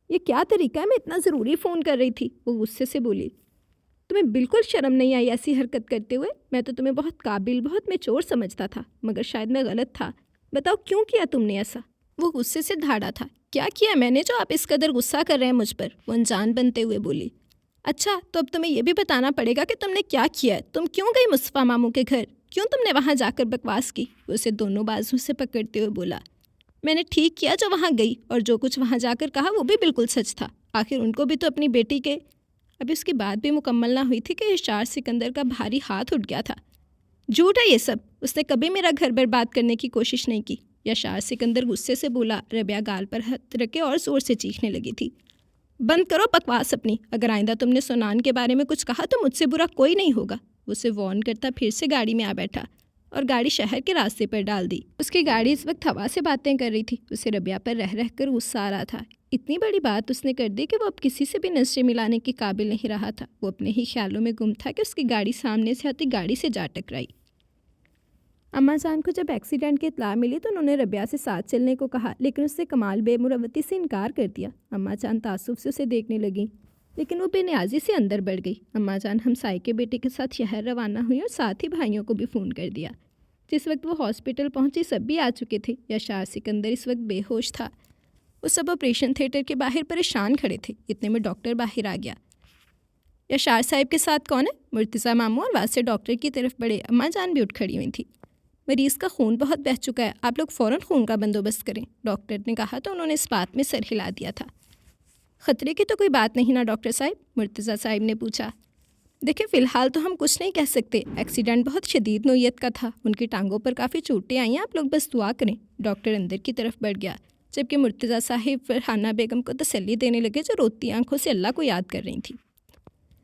S1: ये क्या तरीका है? मैं इतना ज़रूरी फ़ोन कर रही थी, वो गुस्से से बोली। तुम्हें बिल्कुल शर्म नहीं आई ऐसी हरकत करते हुए? मैं तो तुम्हें बहुत काबिल, बहुत मैच्योर समझता था, मगर शायद मैं गलत था। बताओ क्यों किया तुमने ऐसा? वो गुस्से से धाड़ा था। क्या किया मैंने जो आप इस कदर गुस्सा कर रहे हैं मुझ पर? वो अनजान बनते हुए बोली। अच्छा, तो अब तुम्हें यह भी बताना पड़ेगा कि तुमने क्या किया है। तुम क्यों गई मुस्तफ़ा मामू के घर? क्यों तुमने वहाँ जाकर बकवास की? वो उसे दोनों बाजू से पकड़ते हुए बोला। मैंने ठीक किया जो वहाँ गई, और जो कुछ वहाँ जाकर कहा वो भी बिल्कुल सच था। आखिर उनको भी तो अपनी बेटी के। अभी उसकी बात भी मुकम्मल ना हुई थी कि यशार सिकंदर का भारी हाथ उठ गया था। झूठ है ये सब। उसने कभी मेरा घर बर्बाद करने की कोशिश नहीं की। यशार सिकंदर गुस्से से बोला। रबिया गाल पर हाथ रखे और ज़ोर से चीखने लगी थी। बंद करो बकवास अपनी। अगर आइंदा तुमने सुनान के बारे में कुछ कहा तो मुझसे बुरा कोई नहीं होगा। उसे वार्न करता फिर से गाड़ी में आ बैठा और गाड़ी शहर के रास्ते पर डाल दी। उसकी गाड़ी इस वक्त हवा से बातें कर रही थी। उसे रबिया पर रह रह कर गुस्सा आ रहा था। इतनी बड़ी बात उसने कर दी कि वो अब किसी से भी नजरें मिलाने के काबिल नहीं रहा था। वो अपने ही ख्यालों में गुम था कि उसकी गाड़ी सामने से आती गाड़ी से जा टकराई। अम्मा जान को जब एक्सीडेंट की इत्तला मिली तो उन्होंने रबिया से साथ चलने को कहा, लेकिन उससे कमाल बेमुरवती से इनकार कर दिया। अम्मा जान तासुफ से उसे देखने लगी, लेकिन वो बेनियाजी से अंदर बढ़ गई। अम्मा जान हमसाई के बेटे के साथ शहर रवाना हुई और साथ ही भाइयों को भी फ़ोन कर दिया। जिस वक्त वो हॉस्पिटल पहुंची सब भी आ चुके थे। यशार सिकंदर इस वक्त बेहोश था। वो सब ऑपरेशन थिएटर के बाहर परेशान खड़े थे। इतने में डॉक्टर बाहर आ गया। यशार साहब के साथ कौन है? मुर्तज़ा मामू और वासे डॉक्टर की तरफ बढ़े। अम्मा जान भी उठ खड़ी हुई थी। मरीज़ का खून बहुत बह चुका है, आप लोग फ़ौरन खून का बंदोबस्त करें, डॉक्टर ने कहा तो उन्होंने इस बात में सर हिला दिया था। ख़तरे की तो कोई बात नहीं ना डॉक्टर साहब? मुर्तज़ा साहब ने पूछा। देखिए, फ़िलहाल तो हम कुछ नहीं कह सकते। एक्सीडेंट बहुत शदीद नोयत का था। उनकी टांगों पर काफ़ी चोटें आई हैं। आप लोग बस दुआ करें। डॉक्टर अंदर की तरफ बढ़ गया, जबकि मुर्तज़ा साहिब फरहाना बेगम को तसल्ली देने लगे, जो रोती आंखों से अल्लाह को याद कर रही थी।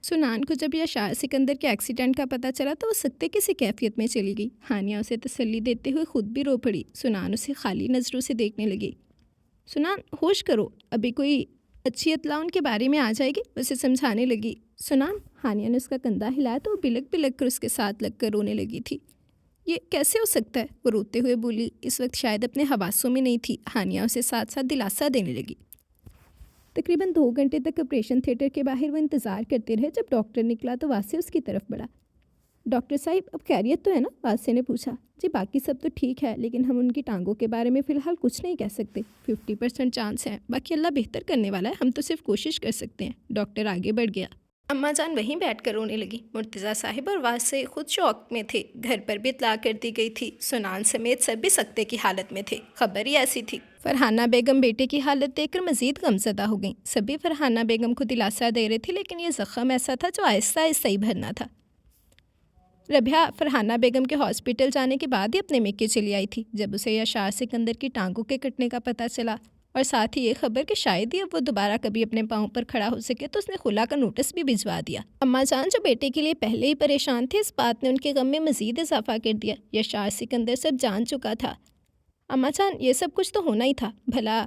S1: सुनान को जब यशार सिकंदर के एक्सीडेंट का पता चला तो वो सख्ते किसी कैफियत में चली गई। हानिया उसे तसल्ली देते हुए खुद भी रो पड़ी। सुनान उसे खाली नज़रों से देखने लगी। सुनान, होश करो, अभी कोई अच्छी इत्तला उनके बारे में आ जाएगी, उसे समझाने लगी। सुनान, हानिया ने उसका कंधा हिलाया तो वो बिलक बिलक कर उसके साथ लगकर रोने लगी थी। ये कैसे हो सकता है? वो रोते हुए बोली। इस वक्त शायद अपने हवासों में नहीं थी। हानिया उसे साथ साथ दिलासा देने लगी। तकरीबन 2 घंटे तक ऑपरेशन थिएटर के बाहर वो इंतज़ार करते रहे। जब डॉक्टर निकला तो वासे उसकी तरफ बढ़ा। डॉक्टर साहब, अब खैरियत तो है ना? वासे ने पूछा। जी बाकी सब तो ठीक है, लेकिन हम उनकी टांगों के बारे में फ़िलहाल कुछ नहीं कह सकते। 50% चांस है, बाकी अल्लाह बेहतर करने वाला है। हम तो सिर्फ कोशिश कर सकते हैं। डॉक्टर आगे बढ़ गया। अम्मा जान वहीं बैठ कर रोने लगी। मुर्तज़ा साहिब और वासे खुद शौक में थे। घर पर भी इत्तला कर दी गई थी। सुनान समेत सभी सख्ते की हालत में थे। खबर ही ऐसी थी। फरहाना बेगम बेटे की हालत देखकर मज़ीद गमज़दा हो गई। सभी फरहाना बेगम को दिलासा दे रहे थे, लेकिन ये ज़ख़म ऐसा था जो आहिस्ता आहिस्ता ही भरना था। रबिया फरहाना बेगम के हॉस्पिटल जाने के बाद ही अपने मेके चली आई थी। जब उसे यशार सिकंदर की टांगों के कटने का पता चला और साथ ही ये खबर कि शायद ही अब वो दोबारा कभी अपने पाँव पर खड़ा हो सके, तो उसने खुला का नोटिस भी भिजवा दिया। अम्मा जान जो बेटे के लिए पहले ही परेशान थे, इस बात ने उनके गम में मजीद इजाफा कर दिया। यशार सिकंदर सब जान चुका था। अम्मा जान, ये सब कुछ तो होना ही था। भला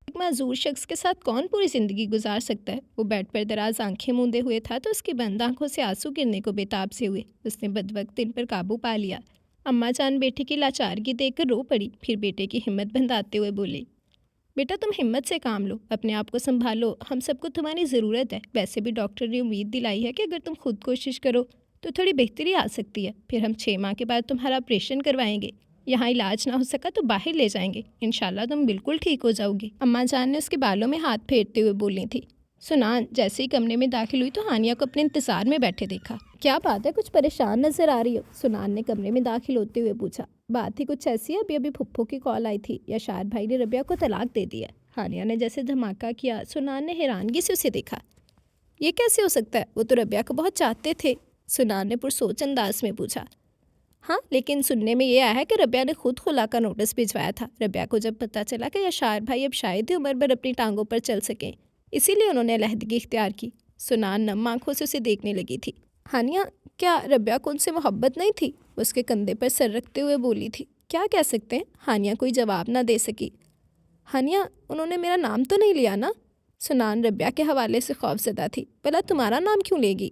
S1: एक माजूर शख्स के साथ कौन पूरी ज़िंदगी गुजार सकता है। वो बेड पर दराज आंखें मूंदे हुए था तो उसकी बंद आंखों से आंसू गिरने को बेताब से हुए। उसने बदवक्त इन पर काबू पा लिया। अम्मा जान बेटे की लाचारगी देखकर रो पड़ी, फिर बेटे की हिम्मत बंधाते हुए बोली, बेटा तुम हिम्मत से काम लो, अपने आप को संभालो, हम सबको तुम्हारी ज़रूरत है। वैसे भी डॉक्टर ने उम्मीद दिलाई है कि अगर तुम खुद कोशिश करो तो थोड़ी बेहतरी आ सकती है। फिर हम 6 माह के बाद तुम्हारा ऑपरेशन करवाएंगे। यहाँ इलाज ना हो सका तो बाहर ले जाएंगे। इंशाल्लाह तुम बिल्कुल ठीक हो जाओगी। अम्मा जान ने उसके बालों में हाथ फेरते हुए बोली थी। सुनान जैसे ही कमरे में दाखिल हुई तो हानिया को अपने इंतज़ार में बैठे देखा। क्या बात है, कुछ परेशान नजर आ रही हो? सुनान ने कमरे में दाखिल होते हुए पूछा। बात ही कुछ ऐसी है, अभी अभी फुप्पो की कॉल आई थी, यशार भाई ने रबिया को तलाक दे दिया। हानिया ने जैसे धमाका किया। सुनान ने हैरानगी से उसे देखा। ये कैसे हो सकता है? वो तो रबिया को बहुत चाहते थे। सुनान ने पुरसोच अंदाज में पूछा। हाँ, लेकिन सुनने में ये आया है कि रबिया ने खुद खुला का नोटिस भिजवाया था। रबिया को जब पता चला कि यशार भाई अब शायद ही उम्र भर अपनी टांगों पर चल सकें, इसीलिए उन्होंने अलहदगी इख्तियार की। सुनान नम आंखों से उसे देखने लगी थी। हानिया, क्या रबिया को उनसे मोहब्बत नहीं थी? उसके कंधे पर सर रखते हुए बोली थी। क्या कह सकते हैं? हानिया कोई जवाब ना दे सकी। हानिया, उन्होंने मेरा नाम तो नहीं लिया ना? सुनान रबिया के हवाले से खौफजदा थी। भला तुम्हारा नाम क्यों लेगी?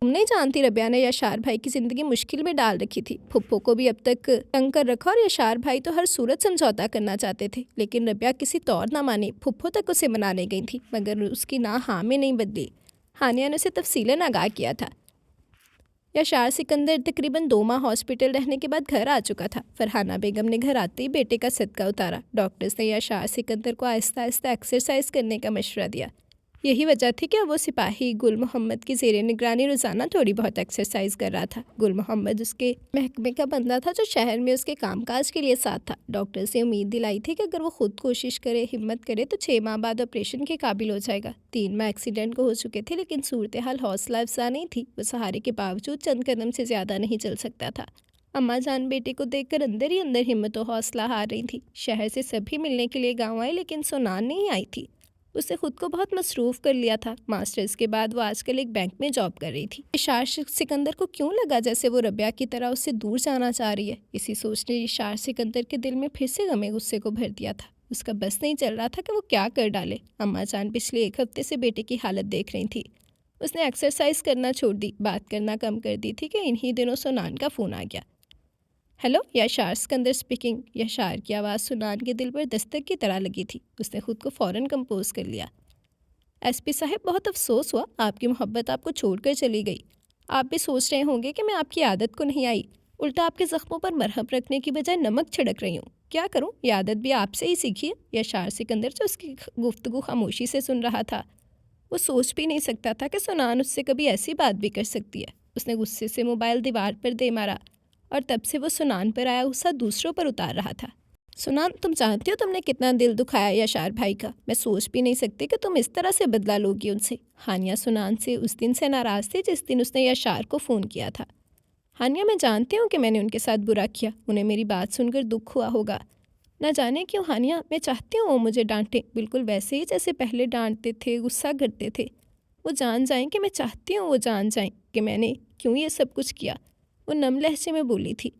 S1: तुम नहीं जानती रबिया ने यशार भाई की ज़िंदगी मुश्किल में डाल रखी थी। फुप्पो को भी अब तक तंग कर रखा और यशार भाई तो हर सूरत समझौता करना चाहते थे, लेकिन रबिया किसी तौर ना मानी। फुप्पो तक उसे मनाने गई थी, मगर उसकी ना हाँ में नहीं बदली। हानिया ने उसे तफसीलन आगाह किया था। यशार सिकंदर तकरीबन 2 माह हॉस्पिटल रहने के बाद घर आ चुका था। फरहाना बेगम ने घर आते ही बेटे का सदका उतारा। डॉक्टर्स ने यशार सिकंदर को आहिस्ता आहिस्ता एक्सरसाइज करने का मशवरा दिया। यही वजह थी कि वो सिपाही गुल मोहम्मद की ज़ेरे निगरानी रोज़ाना थोड़ी बहुत एक्सरसाइज कर रहा था। गुल मोहम्मद उसके महकमे का बंदा था जो शहर में उसके कामकाज के लिए साथ था। डॉक्टर से उम्मीद दिलाई थी कि अगर वो खुद कोशिश करे, हिम्मत करे तो 6 माह बाद ऑपरेशन के काबिल हो जाएगा। 3 माह एक्सीडेंट को हो चुके थे, लेकिन सूरत हाल हौसला अफजा नहीं थी। वो सहारे के बावजूद चंद कदम से ज़्यादा नहीं चल सकता था। अम्मा जान बेटे को देखकर अंदर ही अंदर हिम्मत और हौसला हार रही थी। शहर से सभी मिलने के लिए गाँव आए, लेकिन सुनान नहीं आई थी। उसने खुद को बहुत मसरूफ़ कर लिया था। मास्टर्स के बाद वो आजकल एक बैंक में जॉब कर रही थी। इशार सिकंदर को क्यों लगा जैसे वो रबिया की तरह उससे दूर जाना चाह रही है। इसी सोच ने इशार सिकंदर के दिल में फिर से गमे गुस्से को भर दिया था। उसका बस नहीं चल रहा था कि वो क्या कर डाले। अम्मा जान पिछले 1 हफ्ते से बेटे की हालत देख रही थी। उसने एक्सरसाइज करना छोड़ दी, बात करना कम कर दी थी कि इन्हीं दिनों सुनान का फ़ोन आ गया। Hello, Yashar Sikandar speaking. यशार की आवाज़ सुनान के दिल पर दस्तक की तरह लगी थी। उसने खुद को फ़ौरन कंपोज कर लिया। एसपी साहब, बहुत अफसोस हुआ, आपकी मोहब्बत आपको छोड़कर चली गई। आप भी सोच रहे होंगे कि मैं आपकी आदत को नहीं आई, उल्टा आपके ज़ख्मों पर मरहम रखने की बजाय नमक छिड़क रही हूँ। क्या करूँ, ये आदत भी आपसे ही सीखी है। यशार सिकंदर जो उसकी गुफ्तगू खामोशी से सुन रहा था, वो सोच भी नहीं सकता था कि सुनान उससे कभी ऐसी बात भी कर सकती है। उसने गुस्से से मोबाइल दीवार पर दे मारा और तब से वो सुनान पर आया गुस्सा दूसरों पर उतार रहा था। सुनान, तुम जानती हो तुमने कितना दिल दुखाया यशार भाई का। मैं सोच भी नहीं सकती कि तुम इस तरह से बदला लोगी उनसे। हानिया सुनान से उस दिन से नाराज़ थी जिस दिन उसने यशार को फ़ोन किया था। हानिया, मैं जानती हूँ कि मैंने उनके साथ बुरा किया। उन्हें मेरी बात सुनकर दुख हुआ होगा। न जाने क्यों हानिया, मैं चाहती हूँ वो मुझे डांटे, बिल्कुल वैसे ही जैसे पहले डांटते थे, गुस्सा करते थे। वो जान जाएं कि मैं चाहती हूँ वो जान जाएं कि मैंने क्यों ये सब कुछ किया। वो नम लहजे में बोली थी।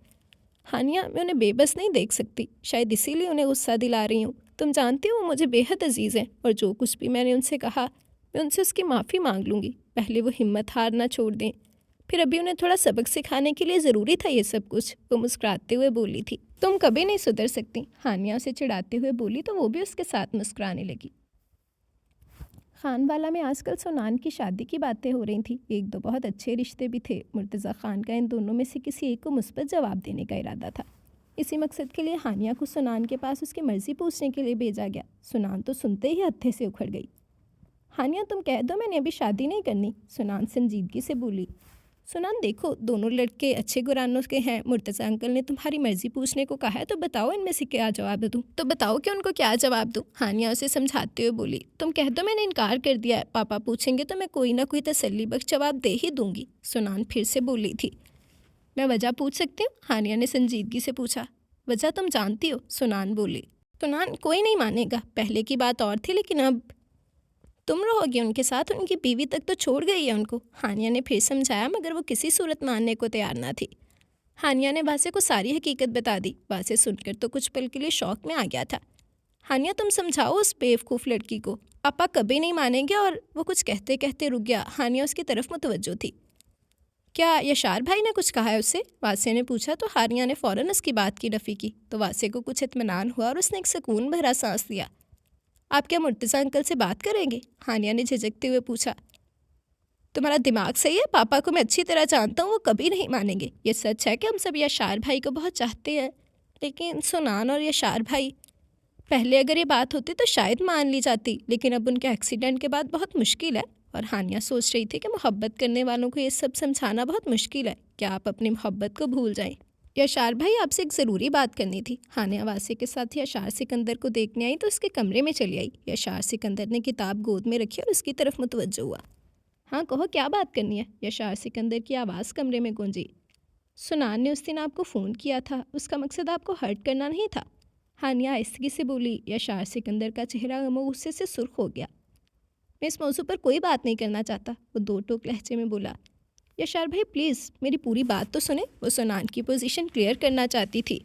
S1: हानिया, मैं उन्हें बेबस नहीं देख सकती, शायद इसीलिए उन्हें गुस्सा दिला रही हूँ। तुम जानती हो वो मुझे बेहद अजीज़ हैं और जो कुछ भी मैंने उनसे कहा मैं उनसे उसकी माफ़ी मांग लूँगी। पहले वो हिम्मत हार ना छोड़ दें, फिर अभी उन्हें थोड़ा सबक सिखाने के लिए ज़रूरी था ये सब कुछ। वो मुस्कुराते हुए बोली थी। तुम कभी नहीं सुधर सकती, हानिया उसे चिढ़ाते हुए बोली तो वो भी उसके साथ मुस्कुराने लगी। खानवाला में आजकल सुनान की शादी की बातें हो रही थी। 1-2 बहुत अच्छे रिश्ते भी थे। मुर्तज़ा खान का इन दोनों में से किसी एक को मुस्बत जवाब देने का इरादा था। इसी मकसद के लिए हानिया को सुनान के पास उसकी मर्ज़ी पूछने के लिए भेजा गया। सुनान तो सुनते ही हत्थे से उखड़ गई। हानिया, तुम कह दो मैंने अभी शादी नहीं करनी, सुनान संजीदगी से बोली। सुनान, देखो दोनों लड़के अच्छे घरानों के हैं। मुर्तज़ा अंकल ने तुम्हारी मर्जी पूछने को कहा है, तो बताओ इनमें से क्या जवाब दूँ। तो बताओ कि उनको क्या जवाब दूँ, हानिया उसे समझाते हुए बोली। तुम कह दो मैंने इनकार कर दिया है, पापा पूछेंगे तो मैं कोई ना कोई तसल्ली बख्श जवाब दे ही दूँगी, सुनान फिर से बोली थी। मैं वजह पूछ सकती हूँ, हानिया ने संजीदगी से पूछा। वजह तुम जानती हो, सुनान बोली। सुनान कोई नहीं मानेगा, पहले की बात और थी लेकिन अब तुम रहोगी उनके साथ, उनकी बीवी तक तो छोड़ गई है उनको। हानिया ने फिर समझाया मगर वो किसी सूरत मानने को तैयार ना थी। हानिया ने वासे को सारी हकीकत बता दी। वासे सुनकर तो कुछ पल के लिए शौक में आ गया था। हानिया तुम समझाओ उस बेवकूफ़ लड़की को, पापा कभी नहीं मानेंगे। और वो कुछ कहते कहते रुक गया। हानिया उसकी तरफ मुतवज्जो थी। क्या यशार भाई ने कुछ कहा है उससे? वासे ने पूछा तो हानिया ने फ़ौरन उसकी बात की नफ़ी की। तो वासे को कुछ इत्मीनान हुआ और उसने एक सुकून भरा सांस लिया। आप क्या मुर्तज़ा अंकल से बात करेंगे? हानिया ने झिझकते हुए पूछा। तुम्हारा दिमाग सही है? पापा को मैं अच्छी तरह जानता हूँ, वो कभी नहीं मानेंगे। ये सच है कि हम सब यशार भाई को बहुत चाहते हैं, लेकिन सुनान और यशार भाई, पहले अगर ये बात होती तो शायद मान ली जाती, लेकिन अब उनके एक्सीडेंट के बाद बहुत मुश्किल है। और हानिया सोच रही थी कि मोहब्बत करने वालों को ये सब समझाना बहुत मुश्किल है। क्या आप अपनी मोहब्बत को भूल जाएं? यशार भाई आपसे एक ज़रूरी बात करनी थी। हानिया वासे के साथ यशार सिकंदर को देखने आई तो उसके कमरे में चली आई। यशार सिकंदर ने किताब गोद में रखी और उसकी तरफ मुतवज्जो हुआ। हाँ कहो, क्या बात करनी है? यशार सिकंदर की आवाज़ कमरे में गूंजी। सुनान ने उस दिन आपको फ़ोन किया था, उसका मकसद आपको हर्ट करना नहीं था। हानिया आहिस्तगी से बोली। यशार सिकंदर का चेहरा गम और गुस्से से सुर्ख हो गया। मैं इस मौजू पर कोई बात नहीं करना चाहता, वो दो टोक लहजे में बोला। यशार भाई प्लीज़ मेरी पूरी बात तो सुने। वो सुनान की पोजीशन क्लियर करना चाहती थी।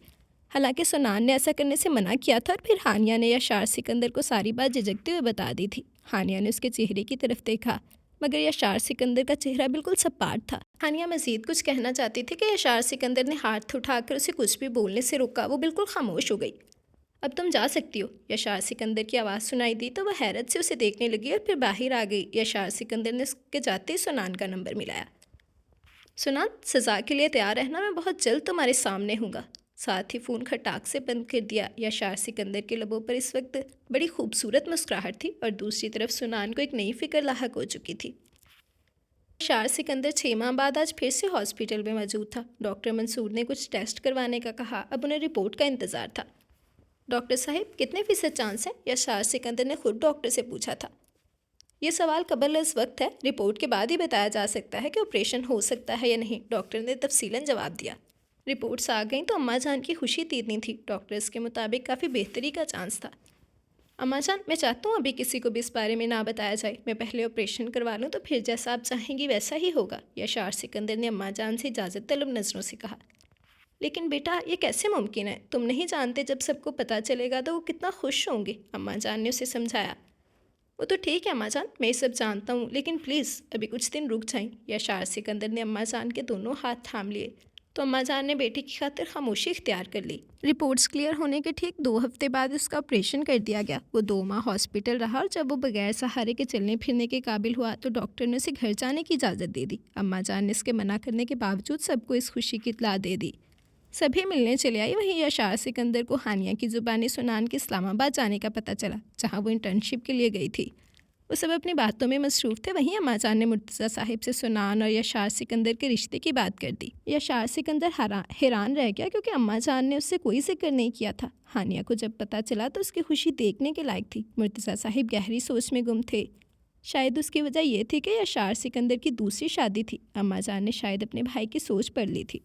S1: हालांकि सुनान ने ऐसा करने से मना किया था और फिर हानिया ने यशार सिकंदर को सारी बात झिझकते हुए बता दी थी। हानिया ने उसके चेहरे की तरफ देखा मगर यशार सिकंदर का चेहरा बिल्कुल सपाट था। हानिया मज़ीद कुछ कहना चाहती थी कि यशार सिकंदर ने हाथ उठाकर उसे कुछ भी बोलने से रोका। वो बिल्कुल खामोश हो गई। अब तुम जा सकती हो। यशार सिकंदर की आवाज़ सुनाई दी तो वह हैरत से उसे देखने लगी और फिर बाहर आ गई। यशार सिकंदर ने उसके जाते ही सुनान का नंबर मिलाया। सुनान, सज़ा के लिए तैयार रहना, मैं बहुत जल्द तुम्हारे सामने हूँगा। साथ ही फ़ोन खटाक से बंद कर दिया। यशार सिकंदर के लबों पर इस वक्त बड़ी खूबसूरत मुस्कुराहट थी और दूसरी तरफ सुनान को एक नई फ़िक्र लाहक हो चुकी थी। यशार सिकंदर 6 माह बाद आज फिर से हॉस्पिटल में मौजूद था। डॉक्टर मंसूर ने कुछ टेस्ट करवाने का कहा। अब उन्हें रिपोर्ट का इंतज़ार था। डॉक्टर साहब कितने फ़ीसद चांस है? यशार सिकंदर ने खुद डॉक्टर से पूछा था। ये सवाल कबल इस वक्त है, रिपोर्ट के बाद ही बताया जा सकता है कि ऑपरेशन हो सकता है या नहीं। डॉक्टर ने तफसीलन जवाब दिया। रिपोर्ट्स आ गई तो अम्मा जान की खुशी तीरनी थी। डॉक्टर्स के मुताबिक काफ़ी बेहतरी का चांस था। अम्मा जान, मैं चाहता हूँ अभी किसी को भी इस बारे में ना बताया जाए। मैं पहले ऑपरेशन करवा लूँ तो फिर जैसा आप चाहेंगी वैसा ही होगा। यशार सिकंदर ने अम्मा जान से इजाज़त तलब नज़रों से कहा। लेकिन बेटा ये कैसे मुमकिन है? तुम नहीं जानते, जब सबको पता चलेगा तो वो कितना खुश होंगे। अम्मा जान ने उसे समझाया। वो तो ठीक है अम्मा जान, मैं ये सब जानता हूँ, लेकिन प्लीज़ अभी कुछ दिन रुक जाएं। यशार सिकंदर ने अम्मा जान के दोनों हाथ थाम लिए तो अम्मा जान ने बेटी की खातिर खामोशी इख्तियार कर ली। रिपोर्ट्स क्लियर होने के ठीक 2 हफ्ते बाद उसका ऑपरेशन कर दिया गया। वो 2 माह हॉस्पिटल रहा और जब वो बगैर सहारे के चलने फिरने के काबिल हुआ तो डॉक्टर ने उसे घर जाने की इजाज़त दे दी। अम्मा जान ने इसके मना करने के बावजूद सबको इस खुशी की इत्तला दे दी। सभी मिलने चले आई। वहीं यशार सिकंदर को हानिया की ज़ुबानी सुनान के इस्लामाबाद जाने का पता चला, जहाँ वो इंटर्नशिप के लिए गई थी। वो सब अपनी बातों में मसरूफ़ थे। वहीं अम्मा जान ने मुर्तज़ा साहिब से सुनान और यशार सिकंदर के रिश्ते की बात कर दी। यशार सिकंदर हैरान रह गया क्योंकि अम्मा जान ने उससे कोई जिक्र नहीं किया था। हानिया को जब पता चला तो उसकी खुशी देखने के लायक थी। मुर्तज़ा साहिब गहरी सोच में गुम थे। शायद उसकी वजह यह थी कि यशार सिकंदर की दूसरी शादी थी। अम्मा जान ने शायद अपने भाई की सोच पढ़ ली थी।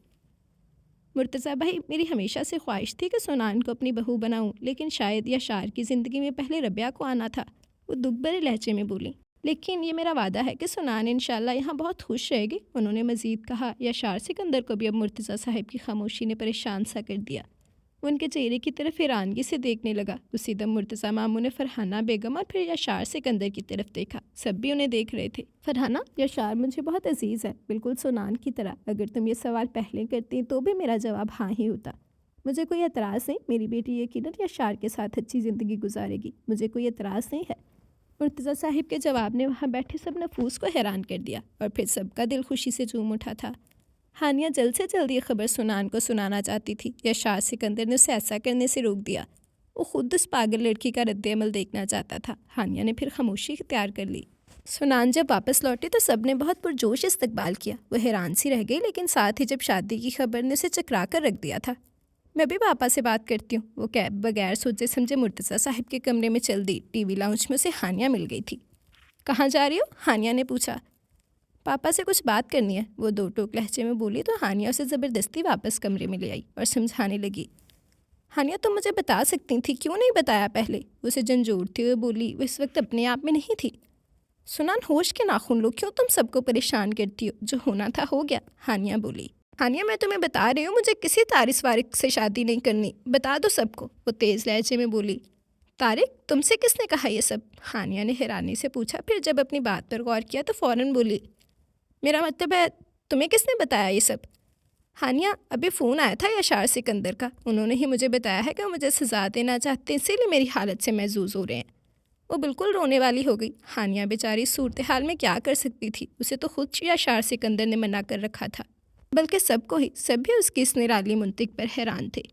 S1: मुर्तज़ा भाई, मेरी हमेशा से ख्वाहिश थी कि सुनान को अपनी बहू बनाऊं, लेकिन शायद यशार की ज़िंदगी में पहले रबिया को आना था। वो दुख भरे लहजे में बोली। लेकिन ये मेरा वादा है कि सुनान इंशाल्लाह यहाँ बहुत खुश रहेगी। उन्होंने मज़ीद कहा। यशार सिकंदर को भी अब मुर्तज़ा साहिब की खामोशी ने परेशान सा कर दिया। वो उनके चेहरे की तरफ हैरानगी से देखने लगा। उसी दम मुर्तज़ा मामू ने फरहाना बेगम और फिर यशार सिकंदर की तरफ देखा। सब भी उन्हें देख रहे थे। फरहाना, यशार मुझे बहुत अजीज़ है, बिल्कुल सुनान की तरह। अगर तुम ये सवाल पहले करती तो भी मेरा जवाब हाँ ही होता। मुझे कोई एतराज़ नहीं। मेरी बेटी यकीनन यशार के साथ अच्छी ज़िंदगी गुजारेगी। मुझे कोई एतराज़ नहीं है। मुर्तज़ा साहिब के जवाब ने वहाँ बैठे सब नफूस को हैरान कर दिया और फिर सबका दिल खुशी से झूम उठा था। हानिया जल्द से जल्द ये खबर सुनान को सुनाना चाहती थी। यशार सिकंदर ने उसे ऐसा करने से रोक दिया। वो खुद उस पागल लड़की का रद्द-ए-अमल देखना चाहता था। हानिया ने फिर खामोशी इख्तियार कर ली। सुनान जब वापस लौटी तो सब ने बहुत पुरजोश इस्तकबाल किया। वो हैरान सी रह गई, लेकिन साथ ही जब शादी की खबर ने उसे चकरा कर रख दिया था। मैं भी पापा से बात करती हूँ। वो कैब बगैर सोचे समझे मुर्तज़ा साहिब के कमरे में चल दी। टीवी लाउंज में उसे हानिया मिल गई थी। कहाँ जा रही हो? हानिया ने पूछा। पापा से कुछ बात करनी है, वो दो टोक लहजे में बोली तो हानिया उसे ज़बरदस्ती वापस कमरे में ले आई और समझाने लगी। हानिया तुम मुझे बता सकती थी, क्यों नहीं बताया पहले? उसे झंझोड़ते हुए बोली। वो इस वक्त अपने आप में नहीं थी। सुनान, होश के नाखून लो, क्यों तुम सबको परेशान करती हो? जो होना था हो गया, हानिया बोली। हानिया, मैं तुम्हें बता रही हूँ, मुझे किसी तारिक वारिक से शादी नहीं करनी, बता दो सबको, वो तेज़ लहजे में बोली। तारिक, तुमसे किसने कहा ये सब? हानिया ने हैरानी से पूछा। फिर जब अपनी बात पर गौर किया तो फ़ौरन बोली, मेरा मतलब है, तुम्हें किसने बताया ये सब? हानिया, अभी फ़ोन आया था यशार सिकंदर का, उन्होंने ही मुझे बताया है कि वो मुझे सज़ा देना चाहते हैं, इसीलिए मेरी हालत से महजूज़ हो रहे हैं। वो बिल्कुल रोने वाली हो गई। हानिया बेचारी सूरत हाल में क्या कर सकती थी? उसे तो खुद यशार सिकंदर ने मना कर रखा था, बल्कि सबको ही। सब भी उसकी इस निराली मुंतिक पर हैरान थे।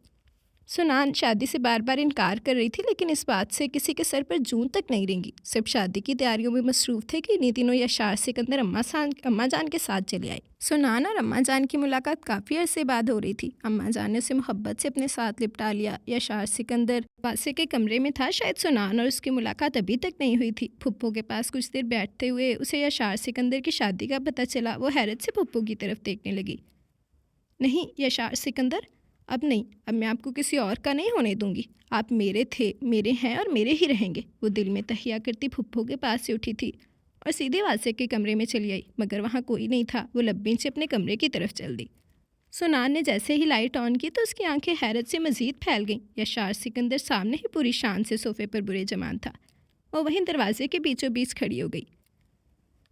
S1: सुनान शादी से बार बार इनकार कर रही थी, लेकिन इस बात से किसी के सर पर जून तक नहीं रेंगी। सब शादी की तैयारियों में मसरूफ़ थे कि इन्हीं दिनों यशार सिकंदर अम्मा जान के साथ चले आए। सुनान और अम्मा जान की मुलाकात काफ़ी अरसे बाद हो रही थी। अम्मा जान ने उसे मोहब्बत से अपने साथ लिपटा लिया। यशार सिकंदर वासे के कमरे में था। शायद सुनान और उसकी मुलाकात अभी तक नहीं हुई थी। फुप्पो के पास कुछ देर बैठते हुए उसे यशार सिकंदर की शादी का पता चला। वो हैरत से फुप्पो की तरफ देखने लगी। नहीं यशार सिकंदर, अब नहीं, अब मैं आपको किसी और का नहीं होने दूंगी। आप मेरे थे, मेरे हैं और मेरे ही रहेंगे। वो दिल में तहिया करती फुप्पो के पास से उठी थी और सीधे वासे के कमरे में चली आई, मगर वहाँ कोई नहीं था। वो लब्बीन से अपने कमरे की तरफ चल दी। सुनान ने जैसे ही लाइट ऑन की तो उसकी आंखें हैरत से मज़ीद फैल गईं। यशार सिकंदर सामने ही पूरी शान से सोफे पर बुरे जमान था। वो वहीं दरवाजे के बीचों बीच खड़ी हो गई।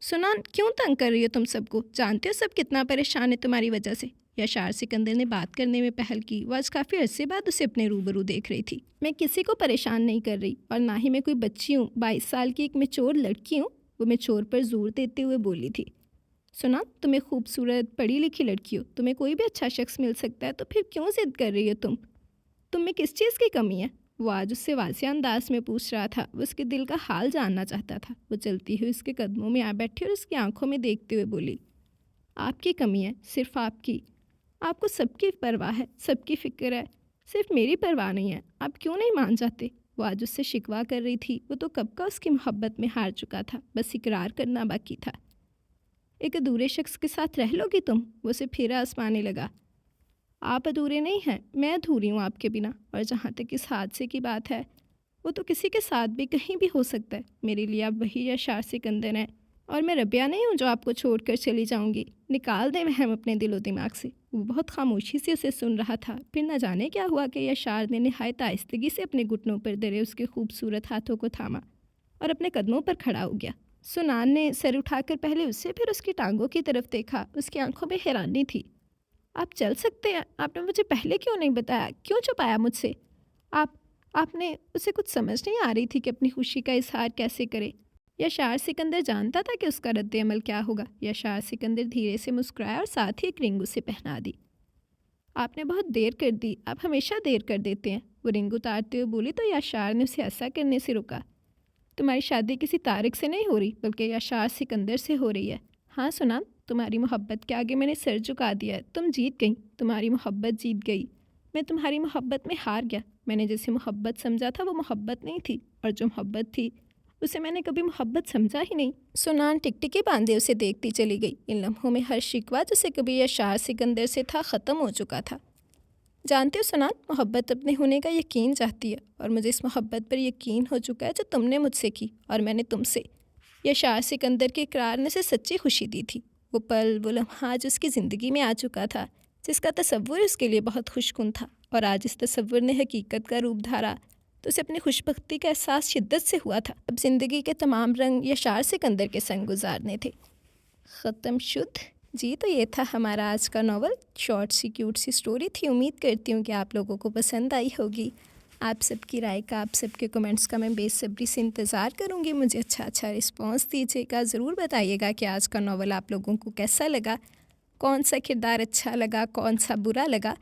S1: सुनान, क्यों तंग कर रही हो तुम सबको? जानते हो सब कितना परेशान है तुम्हारी वजह से। यशार सिकंदर ने बात करने में पहल की। वो आज काफ़ी अरसे बाद उसे अपने रूबरू देख रही थी। मैं किसी को परेशान नहीं कर रही, और ना ही मैं कोई बच्ची हूँ। 22 साल की एक मैच्योर लड़की हूँ, वो मैच्योर पर जोर देते हुए बोली थी। सुना, तुम एक खूबसूरत पढ़ी लिखी लड़की हो, तुम्हें कोई भी अच्छा शख्स मिल सकता है, तो फिर क्यों जिद कर रही हो तुम में किस चीज़ की कमी है? वो आज उससे वाज़िह अंदाज में पूछ रहा था। वो उसके दिल का हाल जानना चाहता था। वो चलती हुई उसके कदमों में आ बैठी और उसकी आंखों में देखते हुए बोली, आपकी कमी है, सिर्फ आपकी। आपको सबकी परवाह है, सबकी फ़िक्र है, सिर्फ मेरी परवाह नहीं है। आप क्यों नहीं मान जाते? वो आज उससे शिकवा कर रही थी। वो तो कब का उसकी मोहब्बत में हार चुका था, बस इकरार करना बाकी था। एक अधूरे शख्स के साथ रह लोगी तुम? वो उसे फिर आजमाने लगा। आप अधूरे नहीं हैं, मैं अधूरी हूँ आपके बिना। और जहाँ तक इस हादसे की बात है, वो तो किसी के साथ भी कहीं भी हो सकता है। मेरे लिए आप वही यशार सिकंदर हैं, और मैं रबिया नहीं हूँ जो आपको छोड़कर चली जाऊँगी। निकाल दें वहम अपने दिलो दिमाग से। वो बहुत खामोशी से उसे सुन रहा था। फिर न जाने क्या हुआ कि यशार ने नहायत आहिस्तगी से अपने घुटनों पर धरे उसके खूबसूरत हाथों को थामा और अपने कदमों पर खड़ा हो गया। सुनान ने सर उठाकर पहले उससे फिर उसकी टांगों की तरफ देखा। उसकी आंखों में हैरानी थी। आप चल सकते हैं? आपने मुझे पहले क्यों नहीं बताया? क्यों छुपाया मुझसे? आपने उसे कुछ समझ नहीं आ रही थी कि अपनी खुशी का इजहार कैसे करे। यशार सिकंदर जानता था कि उसका रद्द-ए-अमल क्या होगा। यशार सिकंदर धीरे से मुस्कुराया और साथ ही एक रिंग उसे पहना दी। आपने बहुत देर कर दी, आप हमेशा देर कर देते हैं, वो रिंग उतारते हुए बोली तो यशार ने उसे ऐसा करने से रोका। तुम्हारी शादी किसी तारिक से नहीं हो रही, बल्कि यशार सिकंदर से हो रही है। हाँ सुनान, तुम्हारी मोहब्बत के आगे मैंने सर झुका दिया है। तुम जीत गई, तुम्हारी मोहब्बत जीत गई। मैं तुम्हारी मोहब्बत में हार गया। मैंने जैसे मोहब्बत समझा था वो मोहब्बत नहीं थी, और जो मोहब्बत थी उसे मैंने कभी मोहब्बत समझा ही नहीं। सुनान टिकटिकी बांधे उसे देखती चली गई। इन लम्हों में हर शिकवा जिसे कभी यशार सिकंदर से था ख़त्म हो चुका था। जानते हो सुनान, मोहब्बत अपने होने का यकीन चाहती है, और मुझे इस मोहब्बत पर यकीन हो चुका है जो तुमने मुझसे की और मैंने तुमसे। यशार सिकंदर के इकरार ने उसे सच्ची खुशी दी थी। वो पल, वो लम्हा जो उसकी ज़िंदगी में आ चुका था, जिसका तसव्वुर उसके लिए बहुत खुशकुन था, और आज इस तसव्वुर ने हकीकत का रूप धारा तो उसे अपनी खुशबख्ती का एहसास शिद्दत से हुआ था। अब ज़िंदगी के तमाम रंग यशार सिकंदर के संग गुजारने थे। ख़त्म शुद्ध। जी, तो ये था हमारा आज का नावल। शॉर्ट सी क्यूट सी स्टोरी थी। उम्मीद करती हूँ कि आप लोगों को पसंद आई होगी। आप सबकी राय का, आप सबके कमेंट्स का मैं बेसब्री से इंतज़ार करूँगी। मुझे अच्छा रिस्पॉन्स दीजिएगा। ज़रूर बताइएगा कि आज का नावल आप लोगों को कैसा लगा, कौन सा किरदार अच्छा लगा, कौन सा बुरा लगा,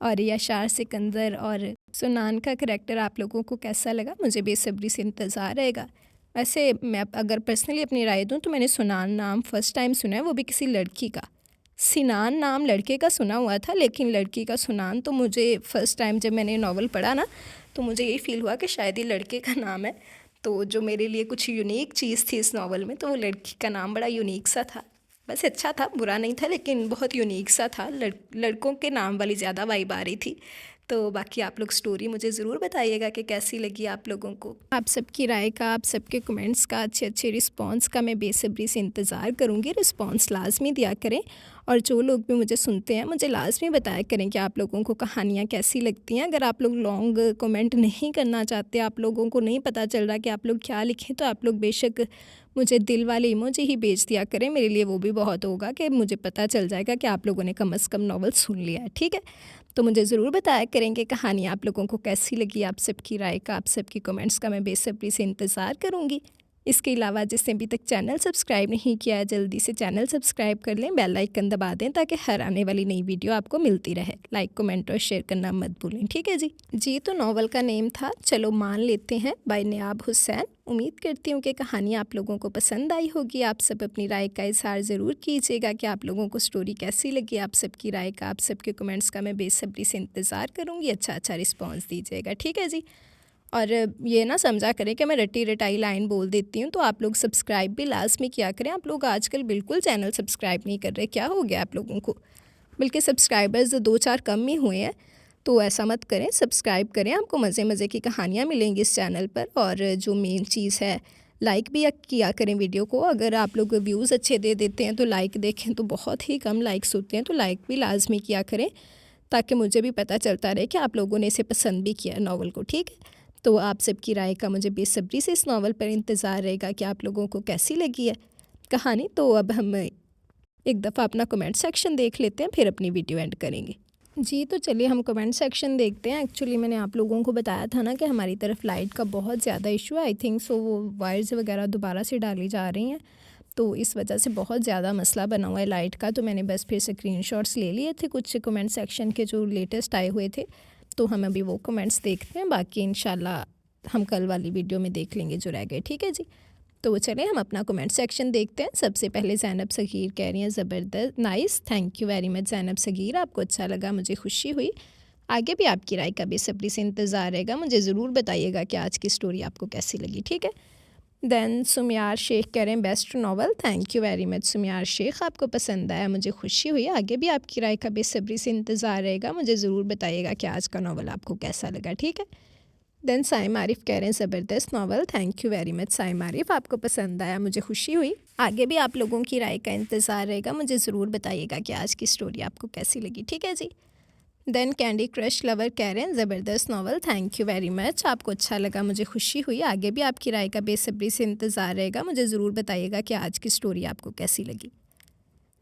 S1: और यशार सिकंदर और सुनान का करैक्टर आप लोगों को कैसा लगा। मुझे बेसब्री से इंतज़ार रहेगा। वैसे मैं अगर पर्सनली अपनी राय दूं तो मैंने सुनान नाम फ़र्स्ट टाइम सुना है, वो भी किसी लड़की का। सिनान नाम लड़के का सुना हुआ था, लेकिन लड़की का सुनान तो मुझे फ़र्स्ट टाइम जब मैंने नावल पढ़ा ना, तो मुझे यही फ़ील हुआ कि शायद ये लड़के का नाम है। तो जो मेरे लिए कुछ यूनिक चीज़ थी इस नावल में, तो वो लड़की का नाम बड़ा यूनिक सा था। बस अच्छा था, बुरा नहीं था, लेकिन बहुत यूनिक सा था। लड़कों के नाम वाली ज़्यादा वाइब आ रही थी। तो बाकी आप लोग स्टोरी मुझे ज़रूर बताइएगा कि कैसी लगी आप लोगों को। आप सबकी राय का, आप सबके कमेंट्स का, अच्छे अच्छे रिस्पांस का मैं बेसब्री से इंतज़ार करूँगी। रिस्पांस लाज़मी दिया करें और जो लोग भी मुझे सुनते हैं मुझे लाज़मी बताया करें कि आप लोगों को कहानियाँ कैसी लगती हैं। अगर आप लोग लॉन्ग कमेंट नहीं करना चाहते, आप लोगों को नहीं पता चल रहा कि आप लोग क्या लिखें, तो आप लोग बेशक मुझे दिल वाले इमोजी ही भेज दिया करें। मेरे लिए वो भी बहुत होगा कि मुझे पता चल जाएगा कि आप लोगों ने कम से कम नॉवल सुन लिया है, ठीक है। तो मुझे ज़रूर बताया करेंगे कहानी आप लोगों को कैसी लगी। आप सबकी राय का, आप सबकी कमेंट्स का मैं बेसब्री से इंतज़ार करूँगी। इसके अलावा जिसने अभी तक चैनल सब्सक्राइब नहीं किया है, जल्दी से चैनल सब्सक्राइब कर लें, बेल आइकन दबा दें ताकि हर आने वाली नई वीडियो आपको मिलती रहे। लाइक, कमेंट और शेयर करना मत भूलें, ठीक है जी। तो नॉवल का नेम था चलो मान लेते हैं, बाय नयाब हुसैन। उम्मीद करती हूँ कि कहानी आप लोगों को पसंद आई होगी। आप सब अपनी राय का इज़हार ज़रूर कीजिएगा कि आप लोगों को स्टोरी कैसी लगी। आप सबकी राय का, आप सबके कमेंट्स का मैं बेसब्री से इंतज़ार करूँगी। अच्छा रिस्पॉन्स दीजिएगा, ठीक है जी। और ये ना समझा करें कि मैं रटी रटाई लाइन बोल देती हूँ, तो आप लोग सब्सक्राइब भी लाजमी किया करें। आप लोग आजकल बिल्कुल चैनल सब्सक्राइब नहीं कर रहे, क्या हो गया आप लोगों को? बल्कि सब्सक्राइबर्स 2-4 कम ही हुए हैं, तो ऐसा मत करें, सब्सक्राइब करें। आपको मज़े मज़े की कहानियाँ मिलेंगी इस चैनल पर। और जो मेन चीज़ है, लाइक भी किया करें वीडियो को। अगर आप लोग व्यूज़ अच्छे दे देते हैं तो लाइक देखें तो बहुत ही कम लाइक्स होते हैं, तो लाइक भी लाजमी किया करें ताकि मुझे भी पता चलता रहे कि आप लोगों ने इसे पसंद भी किया नावल को, ठीक है। तो आप सबकी राय का मुझे बेसब्री से इस नावल पर इंतज़ार रहेगा कि आप लोगों को कैसी लगी है कहानी। तो अब हम एक दफ़ा अपना कमेंट सेक्शन देख लेते हैं, फिर अपनी वीडियो एंड करेंगे जी। तो चलिए हम कमेंट सेक्शन देखते हैं। एक्चुअली मैंने आप लोगों को बताया था ना कि हमारी तरफ लाइट का बहुत ज़्यादा इशू है। आई थिंक सो वो वायर्स वगैरह दोबारा से डाली जा रही हैं, तो इस वजह से बहुत ज़्यादा मसला बना हुआ है लाइट का। तो मैंने बस फिर स्क्रीनशॉट्स ले लिए थे कुछ कमेंट सेक्शन के जो लेटेस्ट आए हुए थे, तो हम अभी वो कमेंट्स देखते हैं। बाकी इंशाल्लाह हम कल वाली वीडियो में देख लेंगे जो रह गए, ठीक है जी। तो चलें हम अपना कमेंट सेक्शन देखते हैं। सबसे पहले ज़ैनब सगीर कह रही हैं ज़बरदस्त, nice, thank you very much Zainab Sagheer, आपको अच्छा लगा, मुझे खुशी हुई। आगे भी आपकी राय का बेसब्री से इंतज़ार रहेगा, मुझे ज़रूर बताइएगा कि आज की स्टोरी आपको कैसी लगी, ठीक है। दैन सुमियार शेख कह रहे हैं best novel, thank you very much Sumiyar Sheikh, आपको पसंद आया, मुझे खुशी हुई। आगे भी आपकी राय का बेसब्री से इंतज़ार रहेगा, मुझे ज़रूर बताइएगा कि आज का नावल आपको कैसा लगा, ठीक है। देन साइम आरिफ कह रहे हैं ज़बरदस्त novel, thank you very much Saim Arif, आपको पसंद आया, मुझे खुशी हुई। आगे भी आप लोगों की राय का इंतज़ार रहेगा, मुझे ज़रूर बताइएगा कि आज की स्टोरी आपको कैसी लगी, ठीक है जी। देन कैंडी क्रश लवर कह रहे हैं ज़बरदस्त novel, thank you very much, आपको अच्छा लगा, मुझे खुशी हुई। आगे भी आपकी राय का बेसब्री से इंतज़ार रहेगा, मुझे ज़रूर बताइएगा कि आज की स्टोरी आपको कैसी लगी।